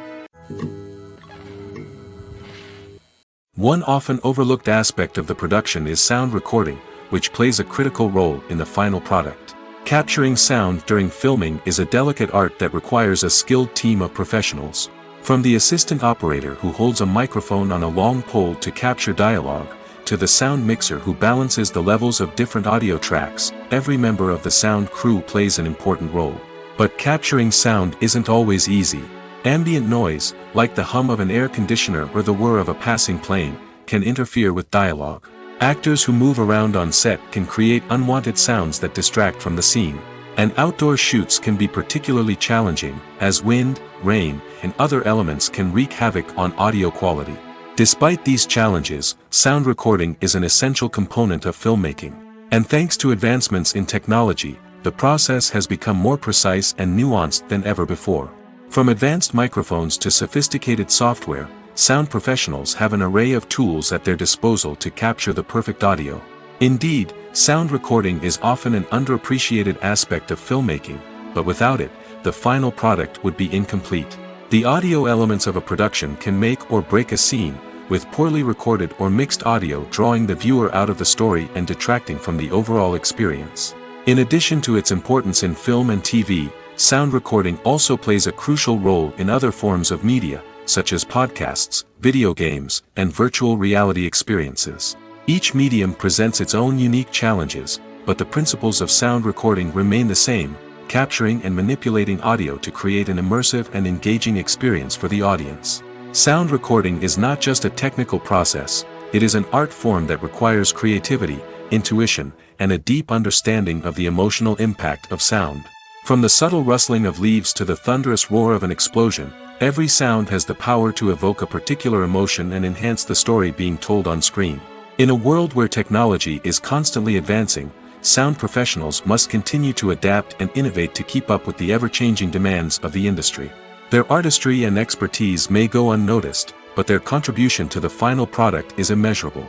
One often overlooked aspect of the production is sound recording, which plays a critical role in the final product. Capturing sound during filming is a delicate art that requires a skilled team of professionals. From the assistant operator who holds a microphone on a long pole to capture dialogue, to the sound mixer who balances the levels of different audio tracks, every member of the sound crew plays an important role. But capturing sound isn't always easy. Ambient noise, like the hum of an air conditioner or the whir of a passing plane, can interfere with dialogue. Actors who move around on set can create unwanted sounds that distract from the scene. And outdoor shoots can be particularly challenging, as wind, rain, and other elements can wreak havoc on audio quality. Despite these challenges, sound recording is an essential component of filmmaking. And thanks to advancements in technology, the process has become more precise and nuanced than ever before. From advanced microphones to sophisticated software, sound professionals have an array of tools at their disposal to capture the perfect audio. Indeed, sound recording is often an underappreciated aspect of filmmaking, but without it, the final product would be incomplete. The audio elements of a production can make or break a scene, with poorly recorded or mixed audio drawing the viewer out of the story and detracting from the overall experience. In addition to its importance in film and TV, sound recording also plays a crucial role in other forms of media, such as podcasts, video games, and virtual reality experiences. Each medium presents its own unique challenges, but the principles of sound recording remain the same, capturing and manipulating audio to create an immersive and engaging experience for the audience. Sound recording is not just a technical process, it is an art form that requires creativity, intuition, and a deep understanding of the emotional impact of sound. From the subtle rustling of leaves to the thunderous roar of an explosion, every sound has the power to evoke a particular emotion and enhance the story being told on screen. In a world where technology is constantly advancing, sound professionals must continue to adapt and innovate to keep up with the ever-changing demands of the industry. Their artistry and expertise may go unnoticed, but their contribution to the final product is immeasurable.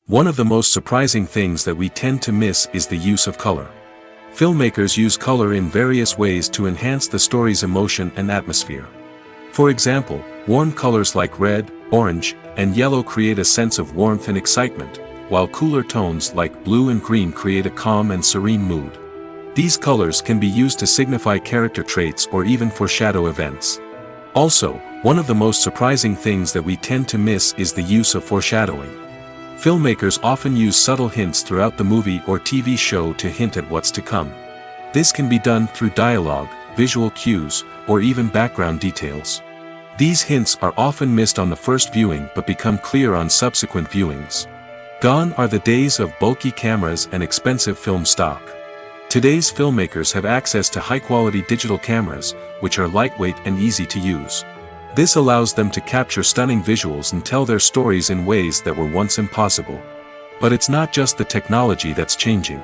One of the most surprising things that we tend to miss is the use of color. Filmmakers use color in various ways to enhance the story's emotion and atmosphere. For example, warm colors like red, orange, and yellow create a sense of warmth and excitement, while cooler tones like blue and green create a calm and serene mood. These colors can be used to signify character traits or even foreshadow events. Also, one of the most surprising things that we tend to miss is the use of foreshadowing. Filmmakers often use subtle hints throughout the movie or TV show to hint at what's to come. This can be done through dialogue, visual cues, or even background details. These hints are often missed on the first viewing but become clear on subsequent viewings. Gone are the days of bulky cameras and expensive film stock. Today's filmmakers have access to high-quality digital cameras, which are lightweight and easy to use. This allows them to capture stunning visuals and tell their stories in ways that were once impossible. But it's not just the technology that's changing.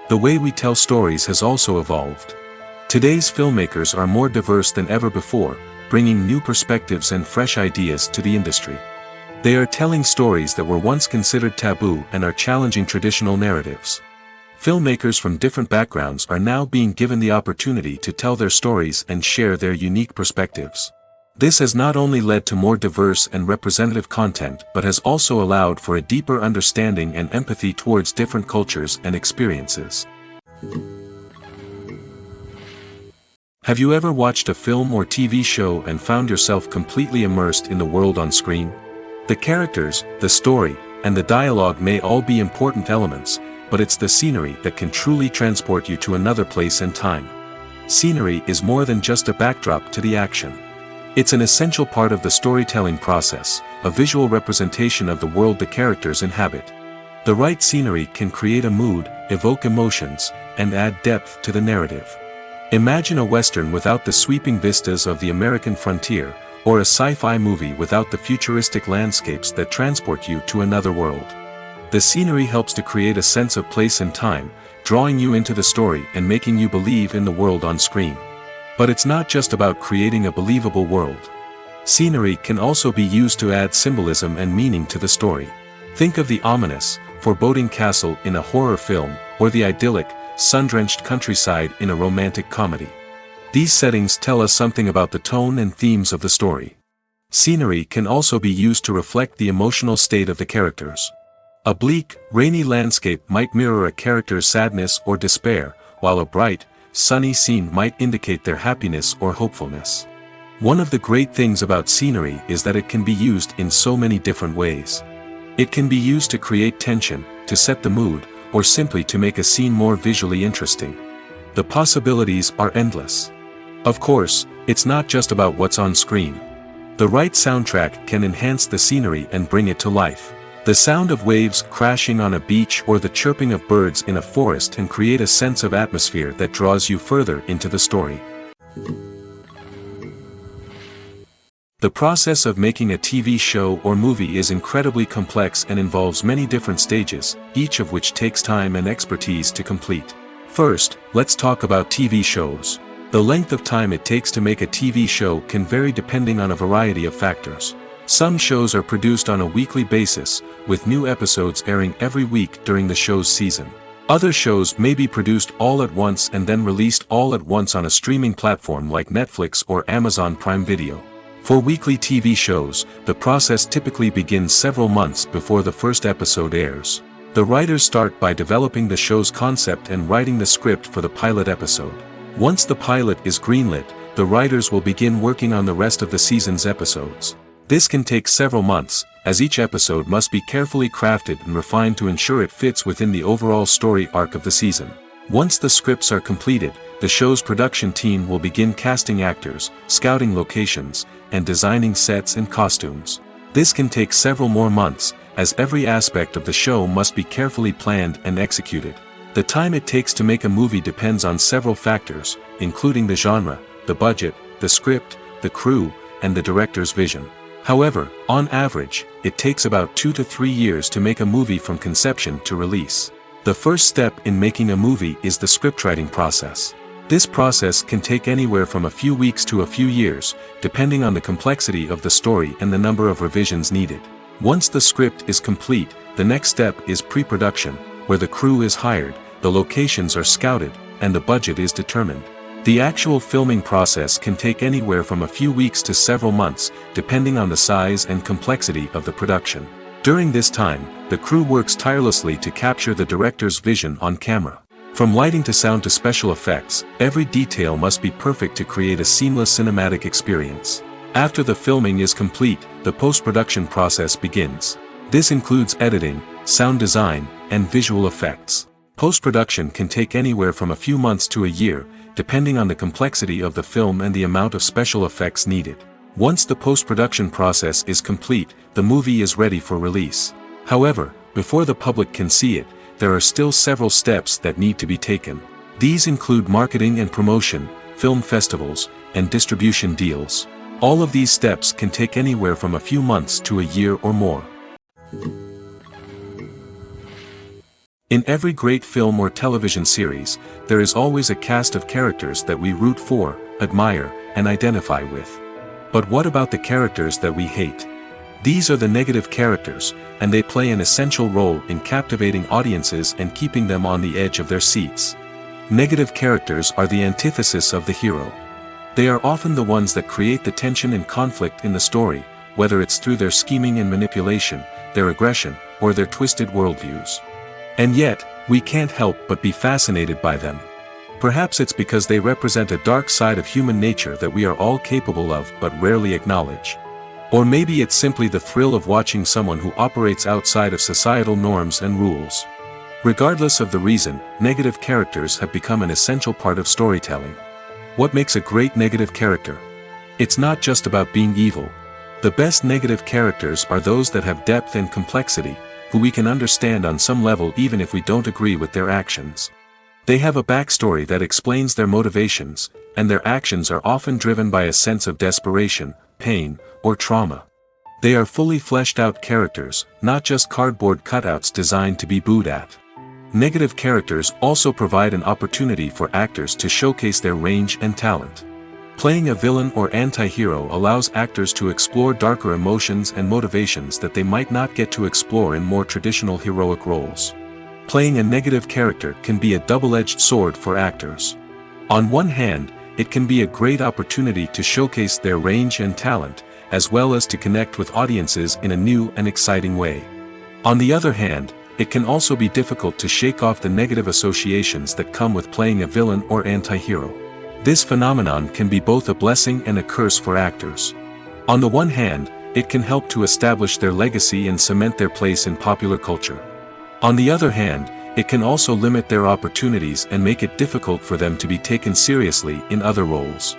The way we tell stories has also evolved. Today's filmmakers are more diverse than ever before, bringing new perspectives and fresh ideas to the industry. They are telling stories that were once considered taboo and are challenging traditional narratives. Filmmakers from different backgrounds are now being given the opportunity to tell their stories and share their unique perspectives. This has not only led to more diverse and representative content but has also allowed for a deeper understanding and empathy towards different cultures and experiences. Have you ever watched a film or TV show and found yourself completely immersed in the world on screen? The characters, the story, and the dialogue may all be important elements, but it's the scenery that can truly transport you to another place and time. Scenery is more than just a backdrop to the action. It's an essential part of the storytelling process, a visual representation of the world the characters inhabit. The right scenery can create a mood, evoke emotions, and add depth to the narrative. Imagine a Western without the sweeping vistas of the American frontier, or a sci-fi movie without the futuristic landscapes that transport you to another world. The scenery helps to create a sense of place and time, drawing you into the story and making you believe in the world on screen. But it's not just about creating a believable world. Scenery can also be used to add symbolism and meaning to the story. Think of the ominous, foreboding castle in a horror film, or the idyllic, sun-drenched countryside in a romantic comedy. These settings tell us something about the tone and themes of the story. Scenery can also be used to reflect the emotional state of the characters. A bleak, rainy landscape might mirror a character's sadness or despair, while a bright, sunny scene might indicate their happiness or hopefulness. One of the great things about scenery is that it can be used in so many different ways. It can be used to create tension, to set the mood, or simply to make a scene more visually interesting. The possibilities are endless. Of course, it's not just about what's on screen. The right soundtrack can enhance the scenery and bring it to life. The sound of waves crashing on a beach or the chirping of birds in a forest can create a sense of atmosphere that draws you further into the story. The process of making a TV show or movie is incredibly complex and involves many different stages, each of which takes time and expertise to complete. First, let's talk about TV shows. The length of time it takes to make a TV show can vary depending on a variety of factors. Some shows are produced on a weekly basis, with new episodes airing every week during the show's season. Other shows may be produced all at once and then released all at once on a streaming platform like Netflix or Amazon Prime Video. For weekly TV shows, the process typically begins several months before the first episode airs. The writers start by developing the show's concept and writing the script for the pilot episode. Once the pilot is greenlit, the writers will begin working on the rest of the season's episodes. This can take several months, as each episode must be carefully crafted and refined to ensure it fits within the overall story arc of the season. Once the scripts are completed, the show's production team will begin casting actors, scouting locations, and designing sets and costumes. This can take several more months, as every aspect of the show must be carefully planned and executed. The time it takes to make a movie depends on several factors, including the genre, the budget, the script, the crew, and the director's vision. However, on average, it takes about 2 to 3 years to make a movie from conception to release. The first step in making a movie is the scriptwriting process. This process can take anywhere from a few weeks to a few years, depending on the complexity of the story and the number of revisions needed. Once the script is complete, the next step is pre-production, where the crew is hired, the locations are scouted, and the budget is determined. The actual filming process can take anywhere from a few weeks to several months, depending on the size and complexity of the production. During this time, the crew works tirelessly to capture the director's vision on camera. From lighting to sound to special effects, every detail must be perfect to create a seamless cinematic experience. After the filming is complete, the post-production process begins. This includes editing, sound design, and visual effects. Post-production can take anywhere from a few months to a year, depending on the complexity of the film and the amount of special effects needed. Once the post-production process is complete, the movie is ready for release. However, before the public can see it, there are still several steps that need to be taken. These include marketing and promotion, film festivals, and distribution deals. All of these steps can take anywhere from a few months to a year or more. In every great film or television series, there is always a cast of characters that we root for, admire, and identify with. But what about the characters that we hate? These are the negative characters, and they play an essential role in captivating audiences and keeping them on the edge of their seats. Negative characters are the antithesis of the hero. They are often the ones that create the tension and conflict in the story, whether it's through their scheming and manipulation, their aggression, or their twisted worldviews. And yet, we can't help but be fascinated by them. Perhaps it's because they represent a dark side of human nature that we are all capable of but rarely acknowledge. Or maybe it's simply the thrill of watching someone who operates outside of societal norms and rules. Regardless of the reason, negative characters have become an essential part of storytelling. What makes a great negative character? It's not just about being evil. The best negative characters are those that have depth and complexity, who we can understand on some level even if we don't agree with their actions. They have a backstory that explains their motivations, and their actions are often driven by a sense of desperation, pain, or trauma. They are fully fleshed out characters, not just cardboard cutouts designed to be booed at. Negative characters also provide an opportunity for actors to showcase their range and talent. Playing a villain or anti-hero allows actors to explore darker emotions and motivations that they might not get to explore in more traditional heroic roles. Playing a negative character can be a double-edged sword for actors. On one hand, it can be a great opportunity to showcase their range and talent, as well as to connect with audiences in a new and exciting way. On the other hand, it can also be difficult to shake off the negative associations that come with playing a villain or anti-hero. This phenomenon can be both a blessing and a curse for actors. On the one hand, it can help to establish their legacy and cement their place in popular culture. On the other hand, it can also limit their opportunities and make it difficult for them to be taken seriously in other roles.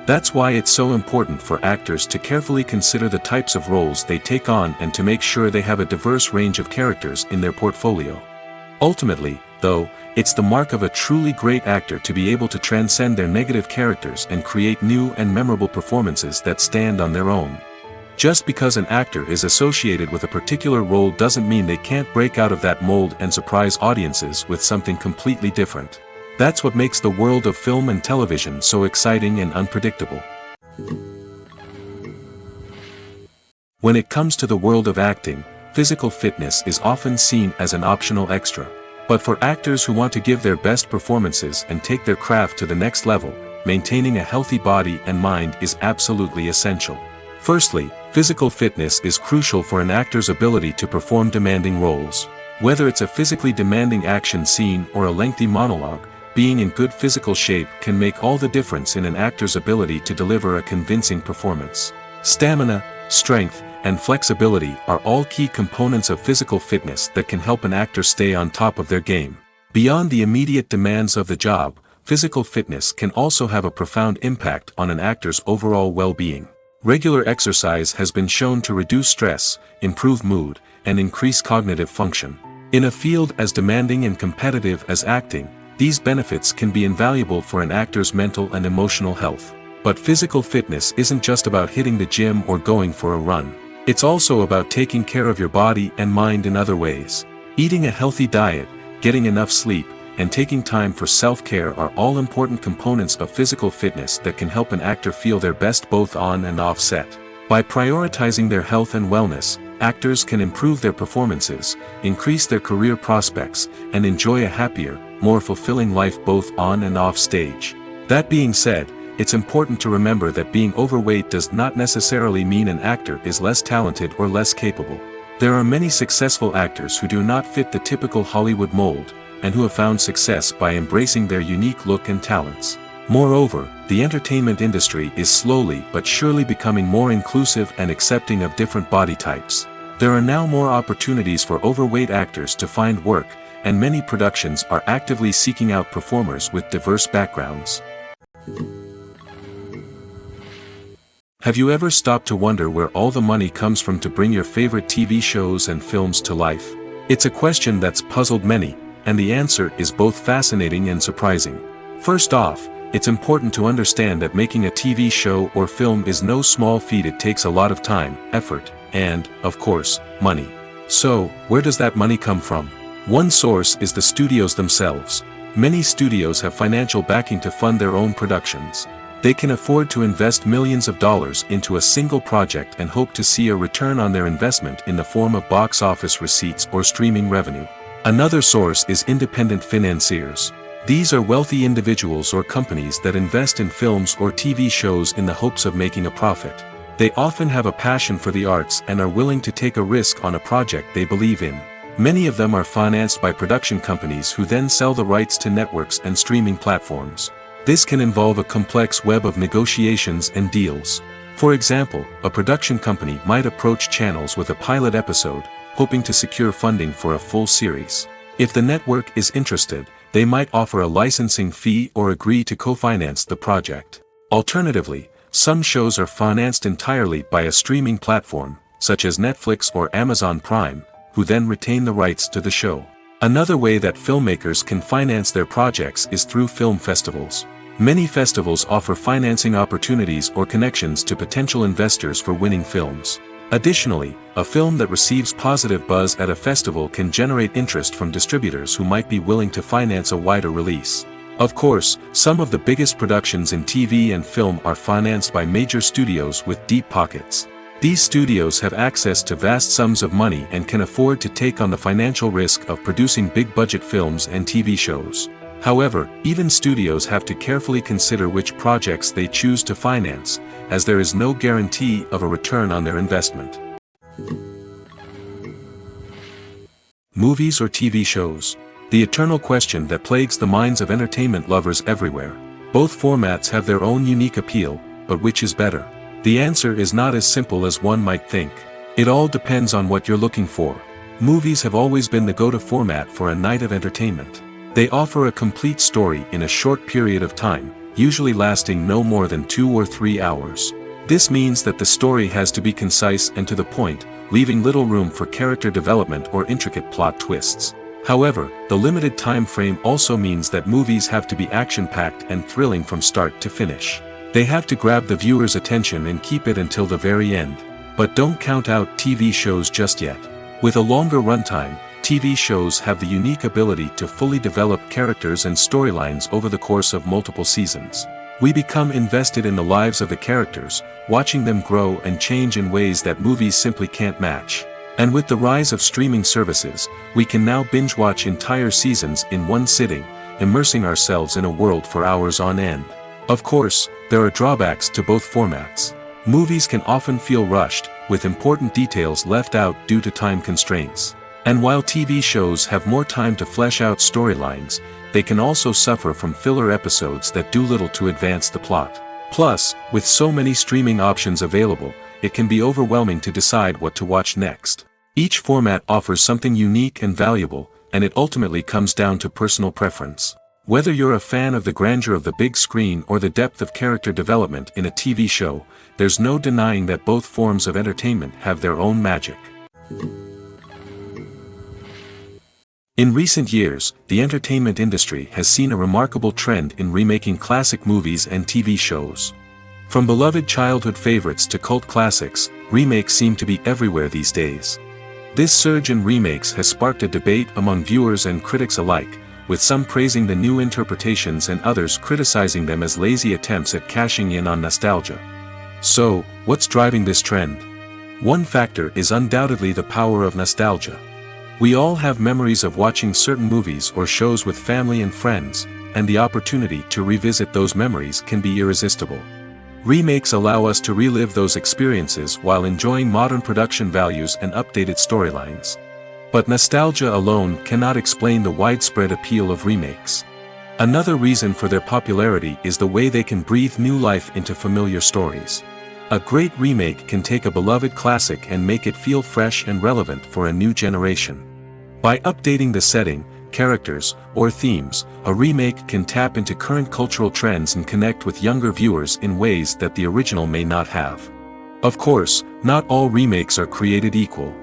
That's why it's so important for actors to carefully consider the types of roles they take on and to make sure they have a diverse range of characters in their portfolio. Ultimately, though, it's the mark of a truly great actor to be able to transcend their negative characters and create new and memorable performances that stand on their own. Just because an actor is associated with a particular role doesn't mean they can't break out of that mold and surprise audiences with something completely different. That's what makes the world of film and television so exciting and unpredictable. When it comes to the world of acting, physical fitness is often seen as an optional extra. But for actors who want to give their best performances and take their craft to the next level, maintaining a healthy body and mind is absolutely essential. Firstly, physical fitness is crucial for an actor's ability to perform demanding roles. Whether it's a physically demanding action scene or a lengthy monologue, being in good physical shape can make all the difference in an actor's ability to deliver a convincing performance. Stamina, strength, and flexibility are all key components of physical fitness that can help an actor stay on top of their game. Beyond the immediate demands of the job, physical fitness can also have a profound impact on an actor's overall well-being. Regular exercise has been shown to reduce stress, improve mood, and increase cognitive function. In a field as demanding and competitive as acting, these benefits can be invaluable for an actor's mental and emotional health. But physical fitness isn't just about hitting the gym or going for a run. It's also about taking care of your body and mind in other ways. Eating a healthy diet, getting enough sleep, and taking time for self-care are all important components of physical fitness that can help an actor feel their best both on and off set. By prioritizing their health and wellness, actors can improve their performances, increase their career prospects, and enjoy a happier, more fulfilling life both on and off stage. That being said, it's important to remember that being overweight does not necessarily mean an actor is less talented or less capable. There are many successful actors who do not fit the typical Hollywood mold, and who have found success by embracing their unique look and talents. Moreover, the entertainment industry is slowly but surely becoming more inclusive and accepting of different body types. There are now more opportunities for overweight actors to find work, and many productions are actively seeking out performers with diverse backgrounds. Have you ever stopped to wonder where all the money comes from to bring your favorite TV shows and films to life? It's a question that's puzzled many, and the answer is both fascinating and surprising. First off, it's important to understand that making a TV show or film is no small feat. It takes a lot of time, effort, and, of course, money. So, where does that money come from? One source is the studios themselves. Many studios have financial backing to fund their own productions. They can afford to invest millions of dollars into a single project and hope to see a return on their investment in the form of box office receipts or streaming revenue. Another source is independent financiers. These are wealthy individuals or companies that invest in films or TV shows in the hopes of making a profit. They often have a passion for the arts and are willing to take a risk on a project they believe in. Many of them are financed by production companies who then sell the rights to networks and streaming platforms. This can involve a complex web of negotiations and deals. For example, a production company might approach channels with a pilot episode, hoping to secure funding for a full series. If the network is interested, they might offer a licensing fee or agree to co-finance the project. Alternatively, some shows are financed entirely by a streaming platform, such as Netflix or Amazon Prime, who then retain the rights to the show. Another way that filmmakers can finance their projects is through film festivals. Many festivals offer financing opportunities or connections to potential investors for winning films. Additionally, a film that receives positive buzz at a festival can generate interest from distributors who might be willing to finance a wider release. Of course, some of the biggest productions in TV and film are financed by major studios with deep pockets. These studios have access to vast sums of money and can afford to take on the financial risk of producing big-budget films and TV shows. However, even studios have to carefully consider which projects they choose to finance, as there is no guarantee of a return on their investment. Movies or TV shows? The eternal question that plagues the minds of entertainment lovers everywhere. Both formats have their own unique appeal, but which is better? The answer is not as simple as one might think. It all depends on what you're looking for. Movies have always been the go-to format for a night of entertainment. They offer a complete story in a short period of time, usually lasting no more than 2 or 3 hours. This means that the story has to be concise and to the point, leaving little room for character development or intricate plot twists. However, the limited time frame also means that movies have to be action-packed and thrilling from start to finish. They have to grab the viewer's attention and keep it until the very end. But don't count out TV shows just yet. With a longer runtime, TV shows have the unique ability to fully develop characters and storylines over the course of multiple seasons. We become invested in the lives of the characters, watching them grow and change in ways that movies simply can't match. And with the rise of streaming services, we can now binge-watch entire seasons in one sitting, immersing ourselves in a world for hours on end. Of course, there are drawbacks to both formats. Movies can often feel rushed, with important details left out due to time constraints. And while TV shows have more time to flesh out storylines, they can also suffer from filler episodes that do little to advance the plot. Plus, with so many streaming options available, it can be overwhelming to decide what to watch next. Each format offers something unique and valuable, and it ultimately comes down to personal preference. Whether you're a fan of the grandeur of the big screen or the depth of character development in a TV show, there's no denying that both forms of entertainment have their own magic. In recent years, the entertainment industry has seen a remarkable trend in remaking classic movies and TV shows. From beloved childhood favorites to cult classics, remakes seem to be everywhere these days. This surge in remakes has sparked a debate among viewers and critics alike, with some praising the new interpretations and others criticizing them as lazy attempts at cashing in on nostalgia. So, what's driving this trend? One factor is undoubtedly the power of nostalgia. We all have memories of watching certain movies or shows with family and friends, and the opportunity to revisit those memories can be irresistible. Remakes allow us to relive those experiences while enjoying modern production values and updated storylines. But nostalgia alone cannot explain the widespread appeal of remakes. Another reason for their popularity is the way they can breathe new life into familiar stories. A great remake can take a beloved classic and make it feel fresh and relevant for a new generation. By updating the setting, characters, or themes, a remake can tap into current cultural trends and connect with younger viewers in ways that the original may not have. Of course, not all remakes are created equal.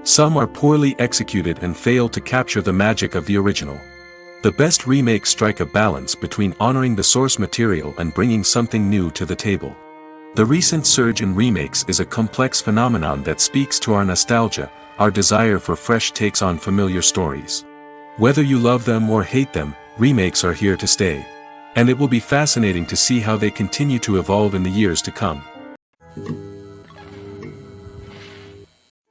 Some are poorly executed and fail to capture the magic of the original. The best remakes strike a balance between honoring the source material and bringing something new to the table. The recent surge in remakes is a complex phenomenon that speaks to our nostalgia, our desire for fresh takes on familiar stories. Whether you love them or hate them, remakes are here to stay. And it will be fascinating to see how they continue to evolve in the years to come.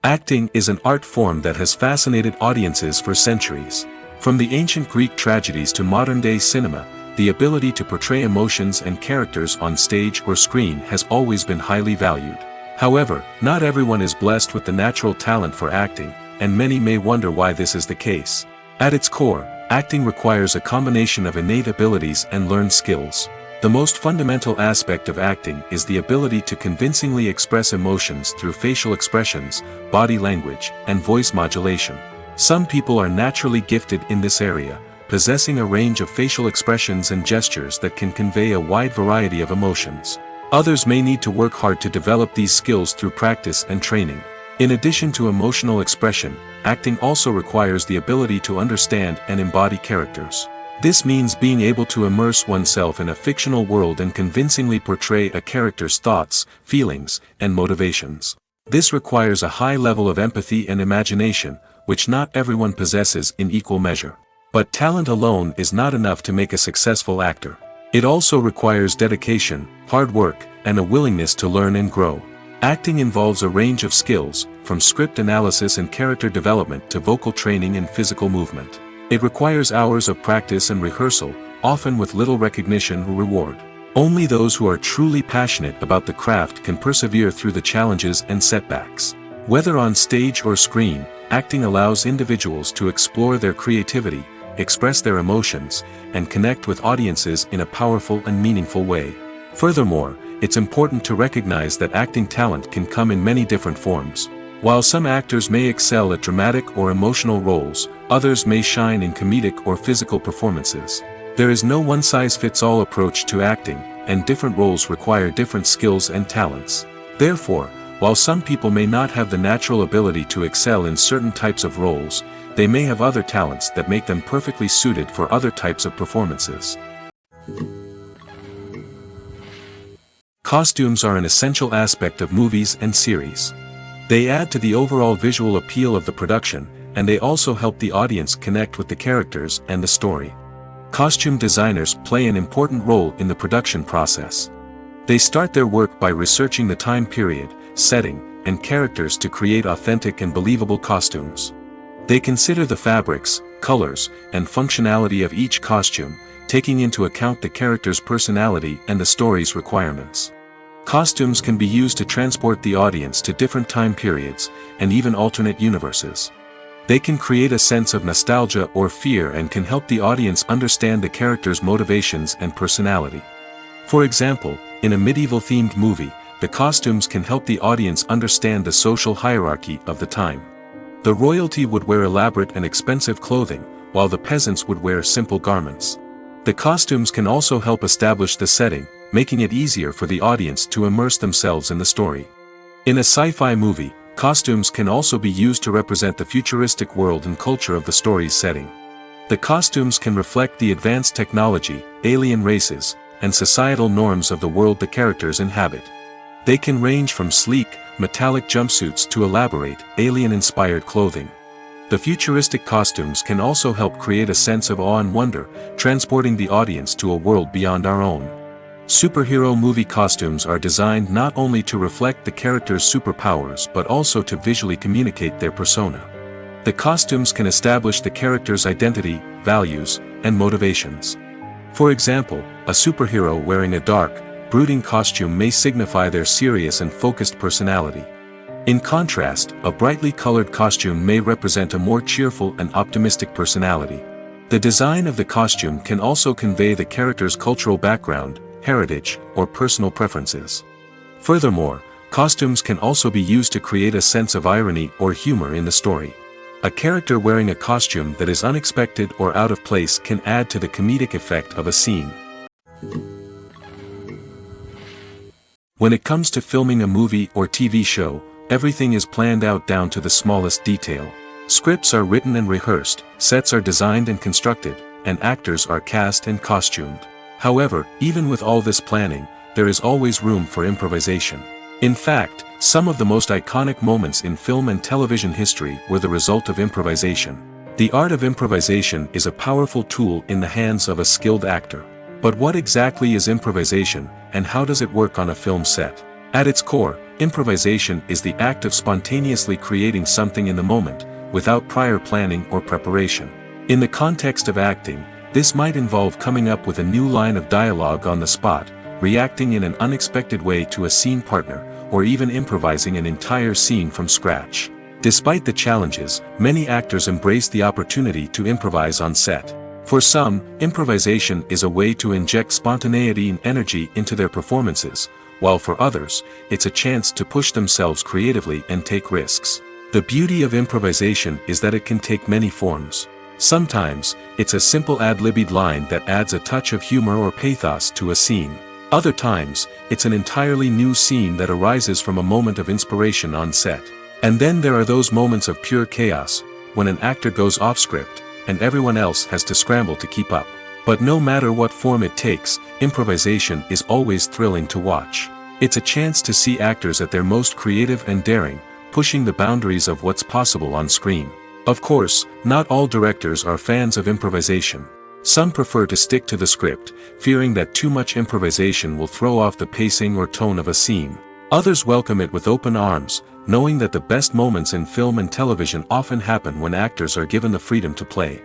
Acting is an art form that has fascinated audiences for centuries. From the ancient Greek tragedies to modern-day cinema, the ability to portray emotions and characters on stage or screen has always been highly valued. However, not everyone is blessed with the natural talent for acting, and many may wonder why this is the case. At its core, acting requires a combination of innate abilities and learned skills. The most fundamental aspect of acting is the ability to convincingly express emotions through facial expressions, body language, and voice modulation. Some people are naturally gifted in this area, possessing a range of facial expressions and gestures that can convey a wide variety of emotions. Others may need to work hard to develop these skills through practice and training. In addition to emotional expression, acting also requires the ability to understand and embody characters. This means being able to immerse oneself in a fictional world and convincingly portray a character's thoughts, feelings, and motivations. This requires a high level of empathy and imagination, which not everyone possesses in equal measure. But talent alone is not enough to make a successful actor. It also requires dedication, hard work, and a willingness to learn and grow. Acting involves a range of skills, from script analysis and character development to vocal training and physical movement. It requires hours of practice and rehearsal, often with little recognition or reward. Only those who are truly passionate about the craft can persevere through the challenges and setbacks. Whether on stage or screen, acting allows individuals to explore their creativity, express their emotions, and connect with audiences in a powerful and meaningful way. Furthermore, it's important to recognize that acting talent can come in many different forms. While some actors may excel at dramatic or emotional roles, others may shine in comedic or physical performances. There is no one-size-fits-all approach to acting, and different roles require different skills and talents. Therefore, while some people may not have the natural ability to excel in certain types of roles, they may have other talents that make them perfectly suited for other types of performances. Costumes are an essential aspect of movies and series. They add to the overall visual appeal of the production, and they also help the audience connect with the characters and the story. Costume designers play an important role in the production process. They start their work by researching the time period, setting, and characters to create authentic and believable costumes. They consider the fabrics, colors, and functionality of each costume, taking into account the character's personality and the story's requirements. Costumes can be used to transport the audience to different time periods, and even alternate universes. They can create a sense of nostalgia or fear and can help the audience understand the character's motivations and personality. For example, in a medieval-themed movie, the costumes can help the audience understand the social hierarchy of the time. The royalty would wear elaborate and expensive clothing, while the peasants would wear simple garments. The costumes can also help establish the setting, making it easier for the audience to immerse themselves in the story. In a sci-fi movie, costumes can also be used to represent the futuristic world and culture of the story's setting. The costumes can reflect the advanced technology, alien races, and societal norms of the world the characters inhabit. They can range from sleek, metallic jumpsuits to elaborate, alien-inspired clothing. The futuristic costumes can also help create a sense of awe and wonder, transporting the audience to a world beyond our own. Superhero movie costumes are designed not only to reflect the character's superpowers but also to visually communicate their persona. The costumes can establish the character's identity, values, and motivations. For example, a superhero wearing a dark, brooding costume may signify their serious and focused personality. In contrast, a brightly colored costume may represent a more cheerful and optimistic personality. The design of the costume can also convey the character's cultural background, heritage, or personal preferences. Furthermore, costumes can also be used to create a sense of irony or humor in the story. A character wearing a costume that is unexpected or out of place can add to the comedic effect of a scene. When it comes to filming a movie or TV show, everything is planned out down to the smallest detail. Scripts are written and rehearsed, sets are designed and constructed, and actors are cast and costumed. However, even with all this planning, there is always room for improvisation. In fact, some of the most iconic moments in film and television history were the result of improvisation. The art of improvisation is a powerful tool in the hands of a skilled actor. But what exactly is improvisation, and how does it work on a film set? At its core, improvisation is the act of spontaneously creating something in the moment, without prior planning or preparation. In the context of acting, this might involve coming up with a new line of dialogue on the spot, reacting in an unexpected way to a scene partner, or even improvising an entire scene from scratch. Despite the challenges, many actors embrace the opportunity to improvise on set. For some, improvisation is a way to inject spontaneity and energy into their performances, while for others, it's a chance to push themselves creatively and take risks. The beauty of improvisation is that it can take many forms. Sometimes, it's a simple ad-libbed line that adds a touch of humor or pathos to a scene. Other times, it's an entirely new scene that arises from a moment of inspiration on set. And then there are those moments of pure chaos, when an actor goes off script, and everyone else has to scramble to keep up. But no matter what form it takes, improvisation is always thrilling to watch. It's a chance to see actors at their most creative and daring, pushing the boundaries of what's possible on screen. Of course, not all directors are fans of improvisation. Some prefer to stick to the script, fearing that too much improvisation will throw off the pacing or tone of a scene. Others welcome it with open arms, knowing that the best moments in film and television often happen when actors are given the freedom to play.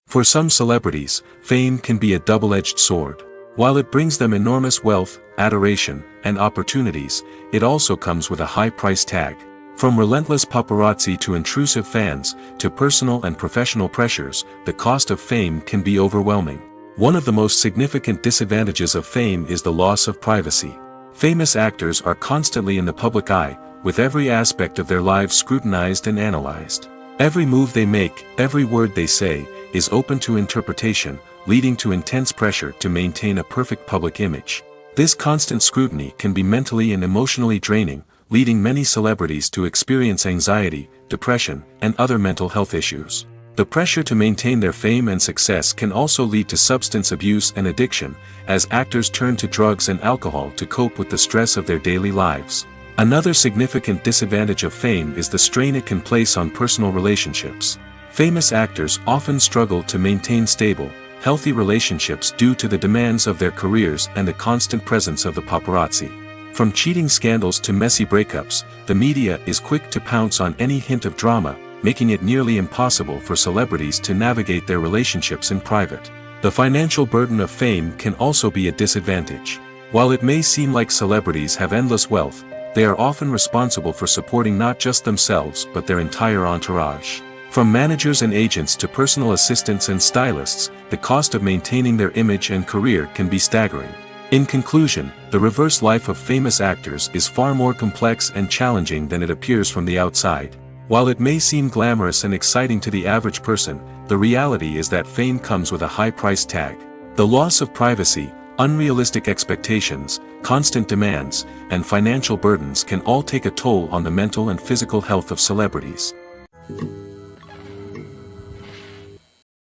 For some celebrities, fame can be a double-edged sword. While it brings them enormous wealth, adoration, and opportunities, it also comes with a high price tag. From relentless paparazzi to intrusive fans, to personal and professional pressures, the cost of fame can be overwhelming. One of the most significant disadvantages of fame is the loss of privacy. Famous actors are constantly in the public eye, with every aspect of their lives scrutinized and analyzed. Every move they make, every word they say, is open to interpretation, leading to intense pressure to maintain a perfect public image. This constant scrutiny can be mentally and emotionally draining, leading many celebrities to experience anxiety, depression, and other mental health issues. The pressure to maintain their fame and success can also lead to substance abuse and addiction, as actors turn to drugs and alcohol to cope with the stress of their daily lives. Another significant disadvantage of fame is the strain it can place on personal relationships. Famous actors often struggle to maintain stable, healthy relationships due to the demands of their careers and the constant presence of the paparazzi. From cheating scandals to messy breakups, the media is quick to pounce on any hint of drama, making it nearly impossible for celebrities to navigate their relationships in private. The financial burden of fame can also be a disadvantage. While it may seem like celebrities have endless wealth, they are often responsible for supporting not just themselves but their entire entourage. From managers and agents to personal assistants and stylists, the cost of maintaining their image and career can be staggering. In conclusion, the reverse life of famous actors is far more complex and challenging than it appears from the outside. While it may seem glamorous and exciting to the average person, the reality is that fame comes with a high price tag. The loss of privacy, unrealistic expectations, constant demands, and financial burdens can all take a toll on the mental and physical health of celebrities.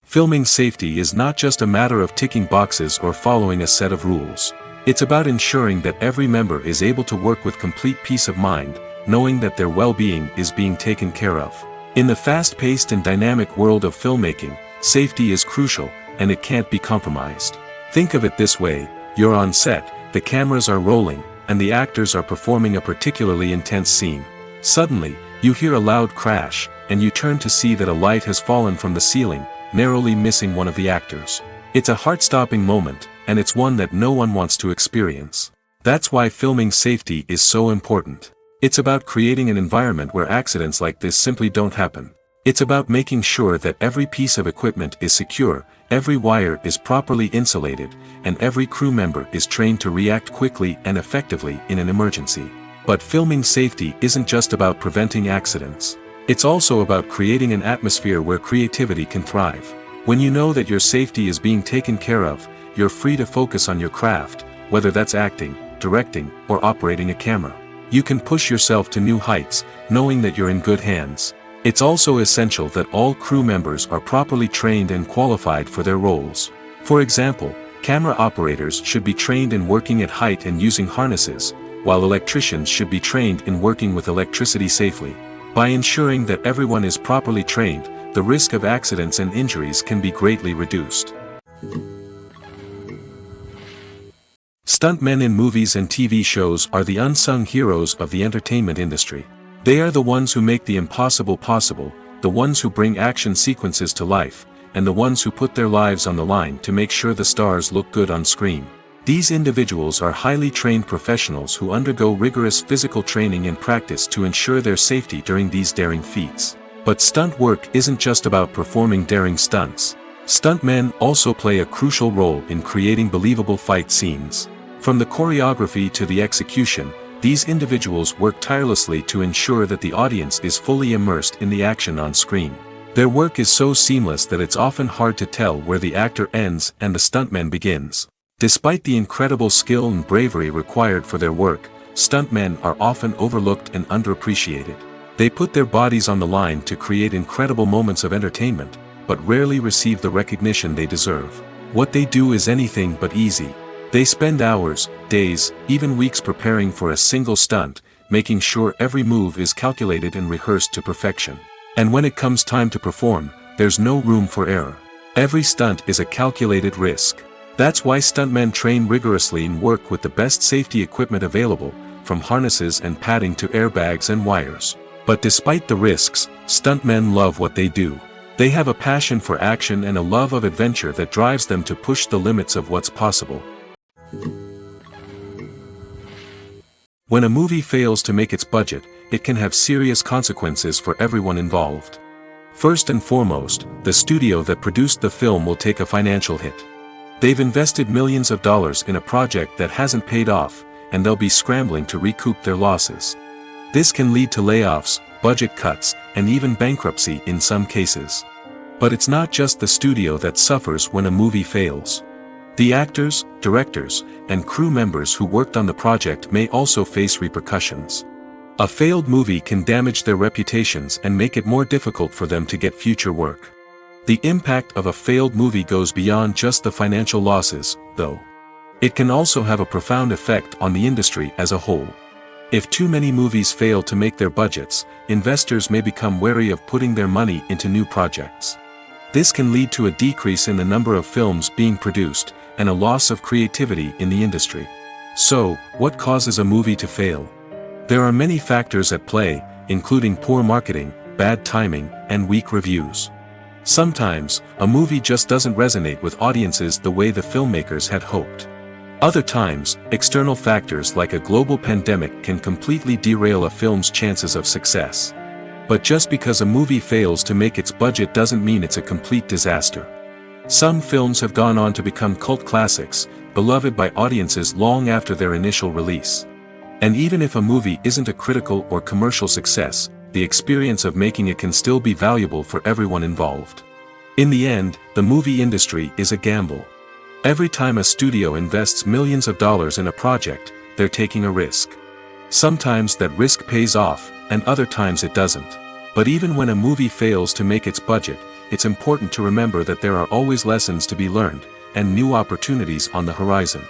Filming safety is not just a matter of ticking boxes or following a set of rules. It's about ensuring that every member is able to work with complete peace of mind, knowing that their well-being is being taken care of. In the fast-paced and dynamic world of filmmaking, safety is crucial, and it can't be compromised. Think of it this way: you're on set, the cameras are rolling, and the actors are performing a particularly intense scene. Suddenly, you hear a loud crash, and you turn to see that a light has fallen from the ceiling, narrowly missing one of the actors. It's a heart-stopping moment, and it's one that no one wants to experience. That's why filming safety is so important. It's about creating an environment where accidents like this simply don't happen. It's about making sure that every piece of equipment is secure, every wire is properly insulated, and every crew member is trained to react quickly and effectively in an emergency. But filming safety isn't just about preventing accidents. It's also about creating an atmosphere where creativity can thrive. When you know that your safety is being taken care of, you're free to focus on your craft, whether that's acting, directing, or operating a camera. You can push yourself to new heights, knowing that you're in good hands. It's also essential that all crew members are properly trained and qualified for their roles. For example, camera operators should be trained in working at height and using harnesses, while electricians should be trained in working with electricity safely. By ensuring that everyone is properly trained, the risk of accidents and injuries can be greatly reduced. Stuntmen in movies and TV shows are the unsung heroes of the entertainment industry. They are the ones who make the impossible possible, the ones who bring action sequences to life, and the ones who put their lives on the line to make sure the stars look good on screen. These individuals are highly trained professionals who undergo rigorous physical training and practice to ensure their safety during these daring feats. But stunt work isn't just about performing daring stunts. Stuntmen also play a crucial role in creating believable fight scenes. From the choreography to the execution, these individuals work tirelessly to ensure that the audience is fully immersed in the action on screen. Their work is so seamless that it's often hard to tell where the actor ends and the stuntman begins. Despite the incredible skill and bravery required for their work, stuntmen are often overlooked and underappreciated. They put their bodies on the line to create incredible moments of entertainment, but rarely receive the recognition they deserve. What they do is anything but easy. They spend hours, days, even weeks preparing for a single stunt, making sure every move is calculated and rehearsed to perfection. And when it comes time to perform, there's no room for error. Every stunt is a calculated risk. That's why stuntmen train rigorously and work with the best safety equipment available, from harnesses and padding to airbags and wires. But despite the risks, stuntmen love what they do. They have a passion for action and a love of adventure that drives them to push the limits of what's possible. When a movie fails to make its budget, it can have serious consequences for everyone involved. First and foremost, the studio that produced the film will take a financial hit. They've invested millions of dollars in a project that hasn't paid off, and they'll be scrambling to recoup their losses. This can lead to layoffs, budget cuts, and even bankruptcy in some cases. But it's not just the studio that suffers when a movie fails. The actors, directors, and crew members who worked on the project may also face repercussions. A failed movie can damage their reputations and make it more difficult for them to get future work. The impact of a failed movie goes beyond just the financial losses, though. It can also have a profound effect on the industry as a whole. If too many movies fail to make their budgets, investors may become wary of putting their money into new projects. This can lead to a decrease in the number of films being produced, and a loss of creativity in the industry. So, what causes a movie to fail? There are many factors at play, including poor marketing, bad timing, and weak reviews. Sometimes, a movie just doesn't resonate with audiences the way the filmmakers had hoped. Other times, external factors like a global pandemic can completely derail a film's chances of success. But just because a movie fails to make its budget doesn't mean it's a complete disaster. Some films have gone on to become cult classics, beloved by audiences long after their initial release. And even if a movie isn't a critical or commercial success, the experience of making it can still be valuable for everyone involved. In the end, the movie industry is a gamble. Every time a studio invests millions of dollars in a project, they're taking a risk. Sometimes that risk pays off, and other times it doesn't. But even when a movie fails to make its budget, it's important to remember that there are always lessons to be learned, and new opportunities on the horizon.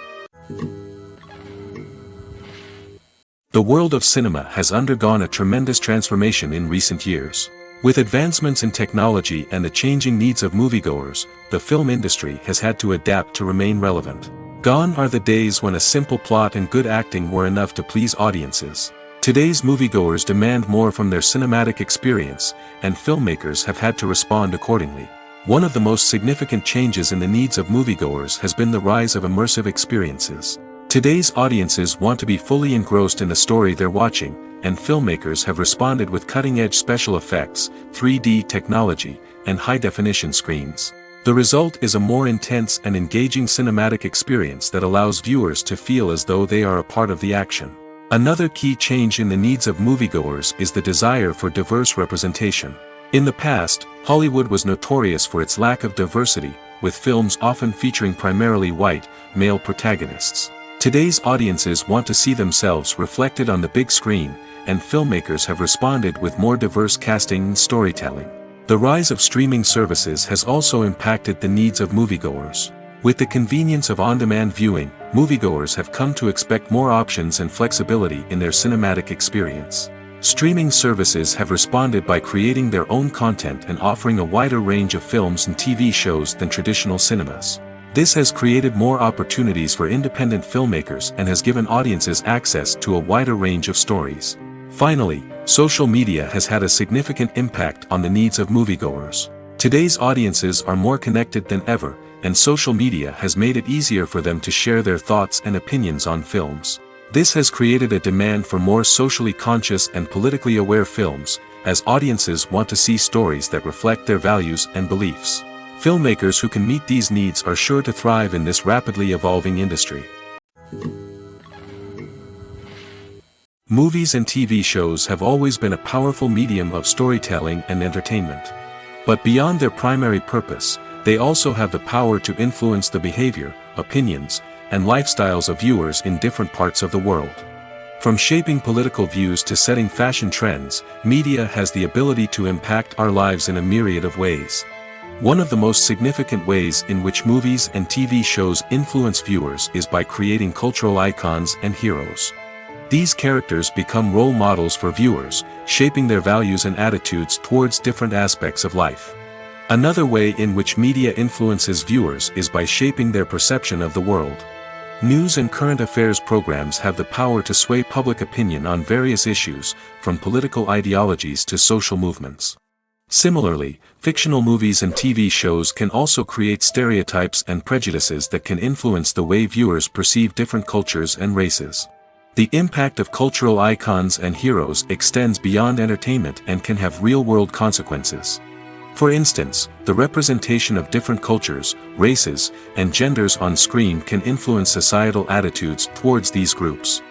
The world of cinema has undergone a tremendous transformation in recent years. With advancements in technology and the changing needs of moviegoers, the film industry has had to adapt to remain relevant. Gone are the days when a simple plot and good acting were enough to please audiences. Today's moviegoers demand more from their cinematic experience, and filmmakers have had to respond accordingly. One of the most significant changes in the needs of moviegoers has been the rise of immersive experiences. Today's audiences want to be fully engrossed in the story they're watching, and filmmakers have responded with cutting-edge special effects, 3D technology, and high-definition screens. The result is a more intense and engaging cinematic experience that allows viewers to feel as though they are a part of the action. Another key change in the needs of moviegoers is the desire for diverse representation. In the past, Hollywood was notorious for its lack of diversity, with films often featuring primarily white, male protagonists. Today's audiences want to see themselves reflected on the big screen, and filmmakers have responded with more diverse casting and storytelling. The rise of streaming services has also impacted the needs of moviegoers. With the convenience of on-demand viewing, moviegoers have come to expect more options and flexibility in their cinematic experience. Streaming services have responded by creating their own content and offering a wider range of films and TV shows than traditional cinemas. This has created more opportunities for independent filmmakers and has given audiences access to a wider range of stories. Finally, social media has had a significant impact on the needs of moviegoers. Today's audiences are more connected than ever, and social media has made it easier for them to share their thoughts and opinions on films. This has created a demand for more socially conscious and politically aware films, as audiences want to see stories that reflect their values and beliefs. Filmmakers who can meet these needs are sure to thrive in this rapidly evolving industry. Movies and TV shows have always been a powerful medium of storytelling and entertainment. But beyond their primary purpose, they also have the power to influence the behavior, opinions, and lifestyles of viewers in different parts of the world. From shaping political views to setting fashion trends, media has the ability to impact our lives in a myriad of ways. One of the most significant ways in which movies and TV shows influence viewers is by creating cultural icons and heroes. These characters become role models for viewers, shaping their values and attitudes towards different aspects of life. Another way in which media influences viewers is by shaping their perception of the world. News and current affairs programs have the power to sway public opinion on various issues, from political ideologies to social movements. Similarly, fictional movies and TV shows can also create stereotypes and prejudices that can influence the way viewers perceive different cultures and races. The impact of cultural icons and heroes extends beyond entertainment and can have real-world consequences. For instance, the representation of different cultures, races, and genders on screen can influence societal attitudes towards these groups.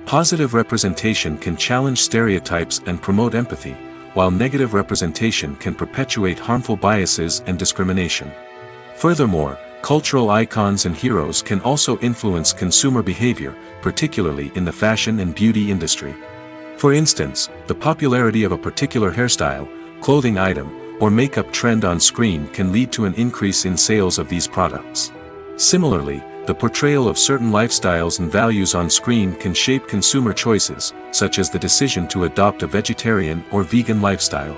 Positive representation can challenge stereotypes and promote empathy, while negative representation can perpetuate harmful biases and discrimination. Furthermore, cultural icons and heroes can also influence consumer behavior, particularly in the fashion and beauty industry. For instance, the popularity of a particular hairstyle, clothing item, or makeup trend on screen can lead to an increase in sales of these products. Similarly, the portrayal of certain lifestyles and values on screen can shape consumer choices, such as the decision to adopt a vegetarian or vegan lifestyle.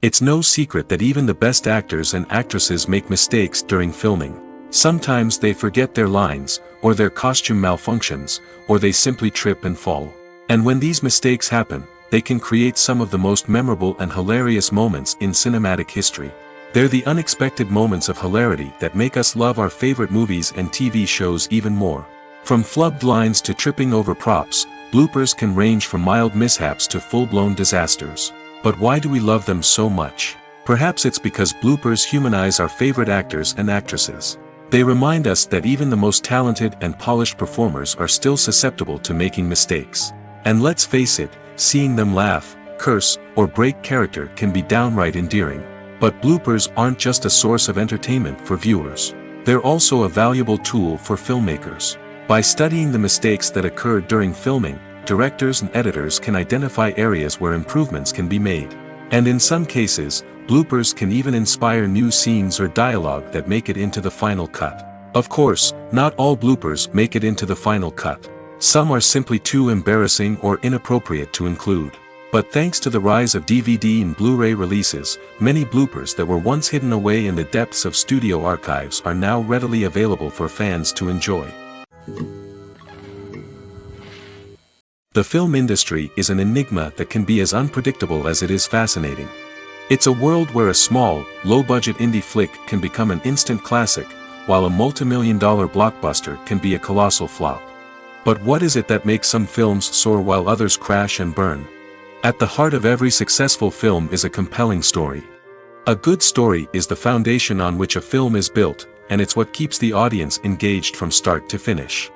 It's no secret that even the best actors and actresses make mistakes during filming. Sometimes they forget their lines, or their costume malfunctions, or they simply trip and fall. And when these mistakes happen, they can create some of the most memorable and hilarious moments in cinematic history. They're the unexpected moments of hilarity that make us love our favorite movies and TV shows even more. From flubbed lines to tripping over props, bloopers can range from mild mishaps to full-blown disasters. But why do we love them so much? Perhaps it's because bloopers humanize our favorite actors and actresses. They remind us that even the most talented and polished performers are still susceptible to making mistakes. And let's face it, seeing them laugh, curse, or break character can be downright endearing. But bloopers aren't just a source of entertainment for viewers. They're also a valuable tool for filmmakers. By studying the mistakes that occurred during filming, directors and editors can identify areas where improvements can be made. And in some cases, bloopers can even inspire new scenes or dialogue that make it into the final cut. Of course, not all bloopers make it into the final cut. Some are simply too embarrassing or inappropriate to include. But thanks to the rise of DVD and Blu-ray releases, many bloopers that were once hidden away in the depths of studio archives are now readily available for fans to enjoy. The film industry is an enigma that can be as unpredictable as it is fascinating. It's a world where a small, low-budget indie flick can become an instant classic, while a multi-million-dollar blockbuster can be a colossal flop. But what is it that makes some films soar while others crash and burn? At the heart of every successful film is a compelling story. A good story is the foundation on which a film is built, and it's what keeps the audience engaged from start to finish.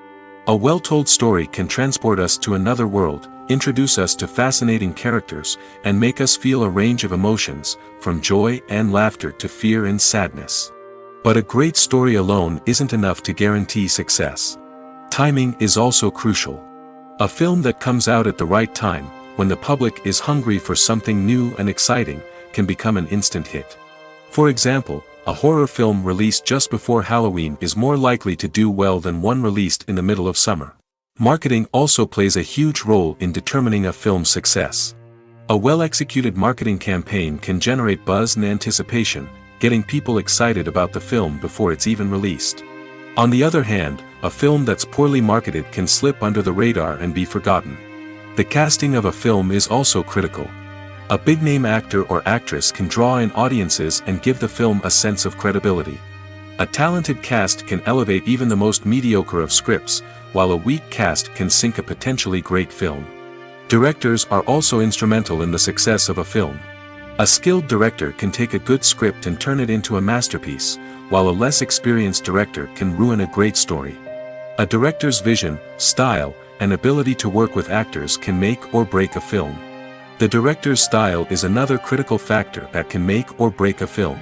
A well-told story can transport us to another world, introduce us to fascinating characters, and make us feel a range of emotions, from joy and laughter to fear and sadness. But a great story alone isn't enough to guarantee success. Timing is also crucial. A film that comes out at the right time, when the public is hungry for something new and exciting, can become an instant hit. For example, a horror film released just before Halloween is more likely to do well than one released in the middle of summer. Marketing also plays a huge role in determining a film's success. A well-executed marketing campaign can generate buzz and anticipation, getting people excited about the film before it's even released. On the other hand, a film that's poorly marketed can slip under the radar and be forgotten. The casting of a film is also critical. A big-name actor or actress can draw in audiences and give the film a sense of credibility. A talented cast can elevate even the most mediocre of scripts, while a weak cast can sink a potentially great film. Directors are also instrumental in the success of a film. A skilled director can take a good script and turn it into a masterpiece, while a less experienced director can ruin a great story. A director's vision, style, and ability to work with actors can make or break a film. The director's style is another critical factor that can make or break a film.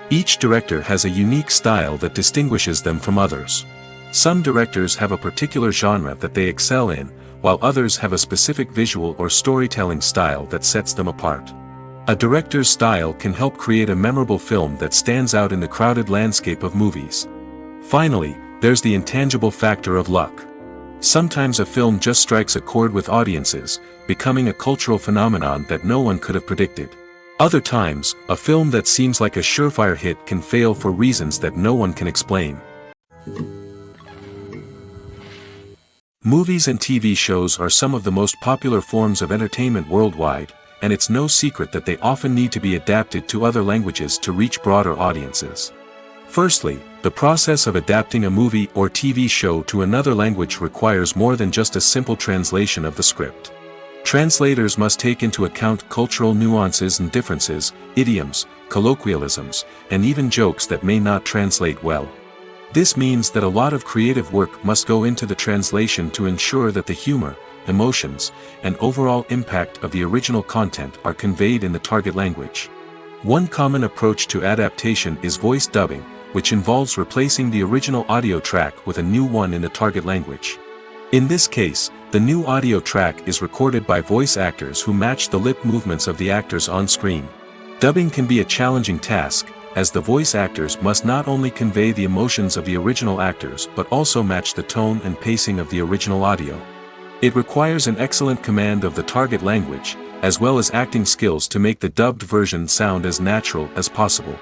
Each director has a unique style that distinguishes them from others. Some directors have a particular genre that they excel in, while others have a specific visual or storytelling style that sets them apart. A director's style can help create a memorable film that stands out in the crowded landscape of movies. Finally, there's the intangible factor of luck. Sometimes a film just strikes a chord with audiences, becoming a cultural phenomenon that no one could have predicted. Other times, a film that seems like a surefire hit can fail for reasons that no one can explain. Movies and TV shows are some of the most popular forms of entertainment worldwide, and it's no secret that they often need to be adapted to other languages to reach broader audiences. Firstly, the process of adapting a movie or TV show to another language requires more than just a simple translation of the script. Translators must take into account cultural nuances and differences, idioms, colloquialisms, and even jokes that may not translate well. This means that a lot of creative work must go into the translation to ensure that the humor, emotions, and overall impact of the original content are conveyed in the target language. One common approach to adaptation is voice dubbing, which involves replacing the original audio track with a new one in the target language. In this case, the new audio track is recorded by voice actors who match the lip movements of the actors on screen. Dubbing can be a challenging task, as the voice actors must not only convey the emotions of the original actors but also match the tone and pacing of the original audio. It requires an excellent command of the target language, as well as acting skills to make the dubbed version sound as natural as possible.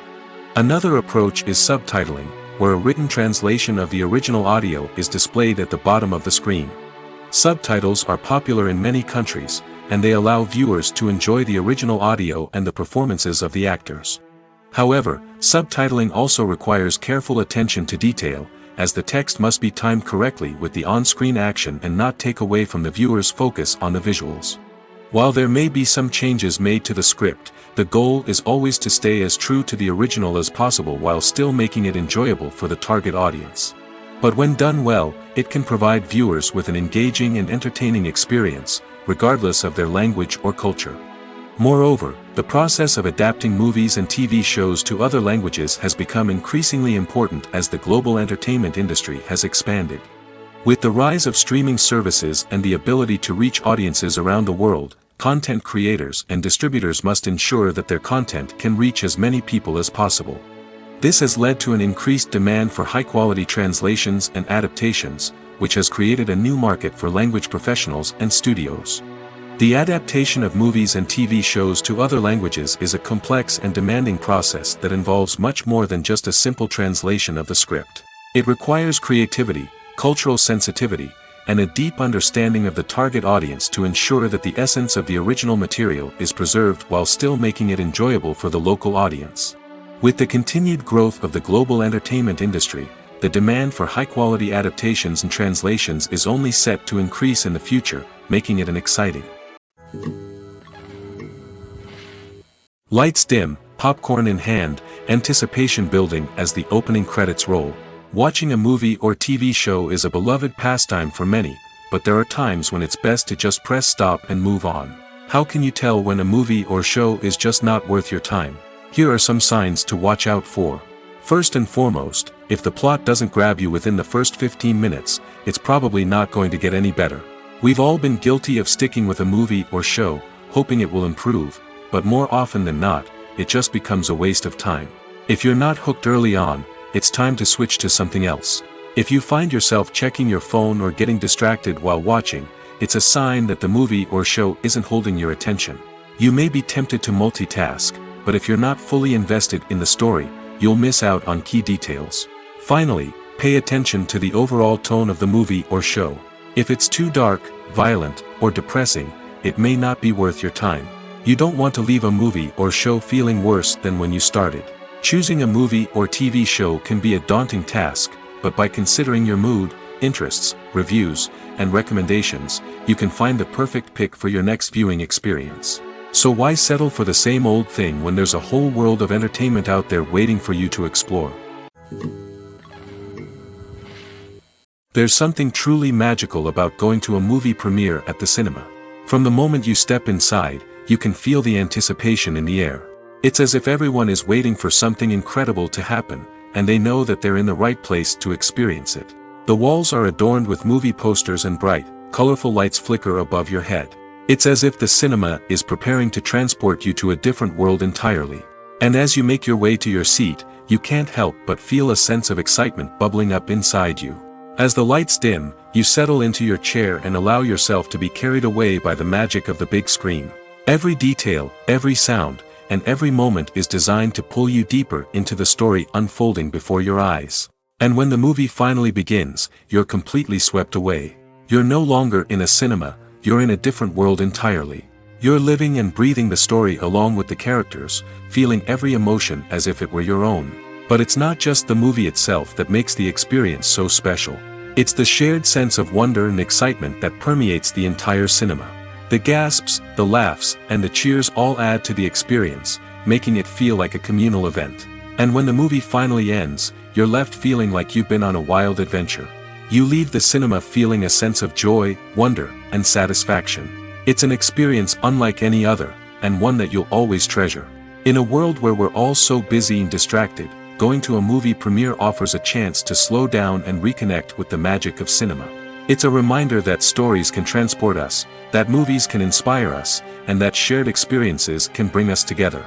Another approach is subtitling, where a written translation of the original audio is displayed at the bottom of the screen. Subtitles are popular in many countries, and they allow viewers to enjoy the original audio and the performances of the actors. However, subtitling also requires careful attention to detail, as the text must be timed correctly with the on-screen action and not take away from the viewer's focus on the visuals. While there may be some changes made to the script, the goal is always to stay as true to the original as possible while still making it enjoyable for the target audience. But when done well, it can provide viewers with an engaging and entertaining experience, regardless of their language or culture. Moreover, the process of adapting movies and TV shows to other languages has become increasingly important as the global entertainment industry has expanded. With the rise of streaming services and the ability to reach audiences around the world, content creators and distributors must ensure that their content can reach as many people as possible. This has led to an increased demand for high-quality translations and adaptations, which has created a new market for language professionals and studios. The adaptation of movies and TV shows to other languages is a complex and demanding process that involves much more than just a simple translation of the script. It requires creativity, cultural sensitivity, and a deep understanding of the target audience to ensure that the essence of the original material is preserved while still making it enjoyable for the local audience. With the continued growth of the global entertainment industry, the demand for high-quality adaptations and translations is only set to increase in the future, making it an exciting. Lights dim, popcorn in hand, anticipation building as the opening credits roll. Watching a movie or TV show is a beloved pastime for many, but there are times when it's best to just press stop and move on. How can you tell when a movie or show is just not worth your time? Here are some signs to watch out for. First and foremost, if the plot doesn't grab you within the first 15 minutes, it's probably not going to get any better. We've all been guilty of sticking with a movie or show, hoping it will improve, but more often than not, it just becomes a waste of time. If you're not hooked early on, it's time to switch to something else. If you find yourself checking your phone or getting distracted while watching, it's a sign that the movie or show isn't holding your attention. You may be tempted to multitask, but if you're not fully invested in the story, you'll miss out on key details. Finally, pay attention to the overall tone of the movie or show. If it's too dark, violent, or depressing, it may not be worth your time. You don't want to leave a movie or show feeling worse than when you started. Choosing a movie or TV show can be a daunting task, but by considering your mood, interests, reviews, and recommendations, you can find the perfect pick for your next viewing experience. So why settle for the same old thing when there's a whole world of entertainment out there waiting for you to explore? There's something truly magical about going to a movie premiere at the cinema. From the moment you step inside, you can feel the anticipation in the air. It's as if everyone is waiting for something incredible to happen, and they know that they're in the right place to experience it. The walls are adorned with movie posters and bright, colorful lights flicker above your head. It's as if the cinema is preparing to transport you to a different world entirely. And as you make your way to your seat, you can't help but feel a sense of excitement bubbling up inside you. As the lights dim, you settle into your chair and allow yourself to be carried away by the magic of the big screen. Every detail, every sound, and every moment is designed to pull you deeper into the story unfolding before your eyes. And when the movie finally begins, you're completely swept away. You're no longer in a cinema, you're in a different world entirely. You're living and breathing the story along with the characters, feeling every emotion as if it were your own. But it's not just the movie itself that makes the experience so special. It's the shared sense of wonder and excitement that permeates the entire cinema. The gasps, the laughs, and the cheers all add to the experience, making it feel like a communal event. And when the movie finally ends, you're left feeling like you've been on a wild adventure. You leave the cinema feeling a sense of joy, wonder, and satisfaction. It's an experience unlike any other, and one that you'll always treasure. In a world where we're all so busy and distracted, going to a movie premiere offers a chance to slow down and reconnect with the magic of cinema. It's a reminder that stories can transport us, that movies can inspire us, and that shared experiences can bring us together.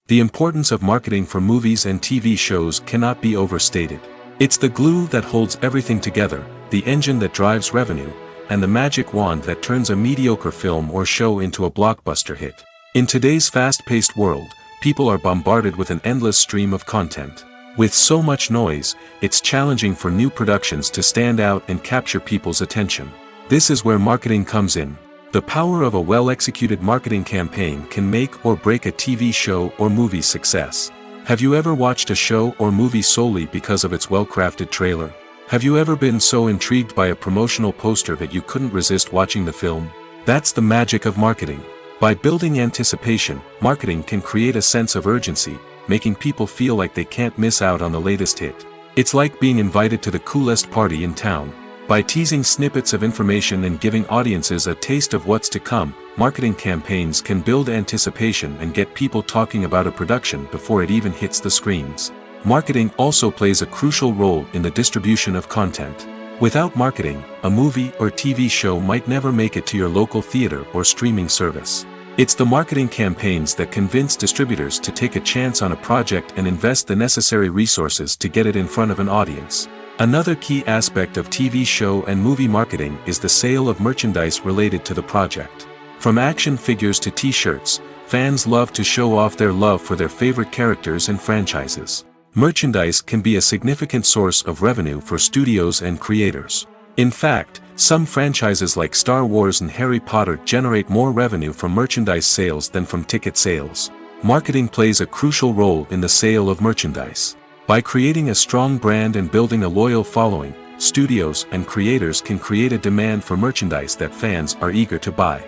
The importance of marketing for movies and TV shows cannot be overstated. It's the glue that holds everything together, the engine that drives revenue, and the magic wand that turns a mediocre film or show into a blockbuster hit. In today's fast-paced world, people are bombarded with an endless stream of content. With so much noise, it's challenging for new productions to stand out and capture people's attention. This is where marketing comes in. The power of a well-executed marketing campaign can make or break a TV show or movie's success. Have you ever watched a show or movie solely because of its well-crafted trailer? Have you ever been so intrigued by a promotional poster that you couldn't resist watching the film? That's the magic of marketing. By building anticipation, marketing can create a sense of urgency, making people feel like they can't miss out on the latest hit. It's like being invited to the coolest party in town. By teasing snippets of information and giving audiences a taste of what's to come, marketing campaigns can build anticipation and get people talking about a production before it even hits the screens. Marketing also plays a crucial role in the distribution of content. Without marketing, a movie or TV show might never make it to your local theater or streaming service. It's the marketing campaigns that convince distributors to take a chance on a project and invest the necessary resources to get it in front of an audience. Another key aspect of TV show and movie marketing is the sale of merchandise related to the project. From action figures to t-shirts, fans love to show off their love for their favorite characters and franchises. Merchandise can be a significant source of revenue for studios and creators. In fact, some franchises like Star Wars and Harry Potter generate more revenue from merchandise sales than from ticket sales. Marketing plays a crucial role in the sale of merchandise. By creating a strong brand and building a loyal following, studios and creators can create a demand for merchandise that fans are eager to buy.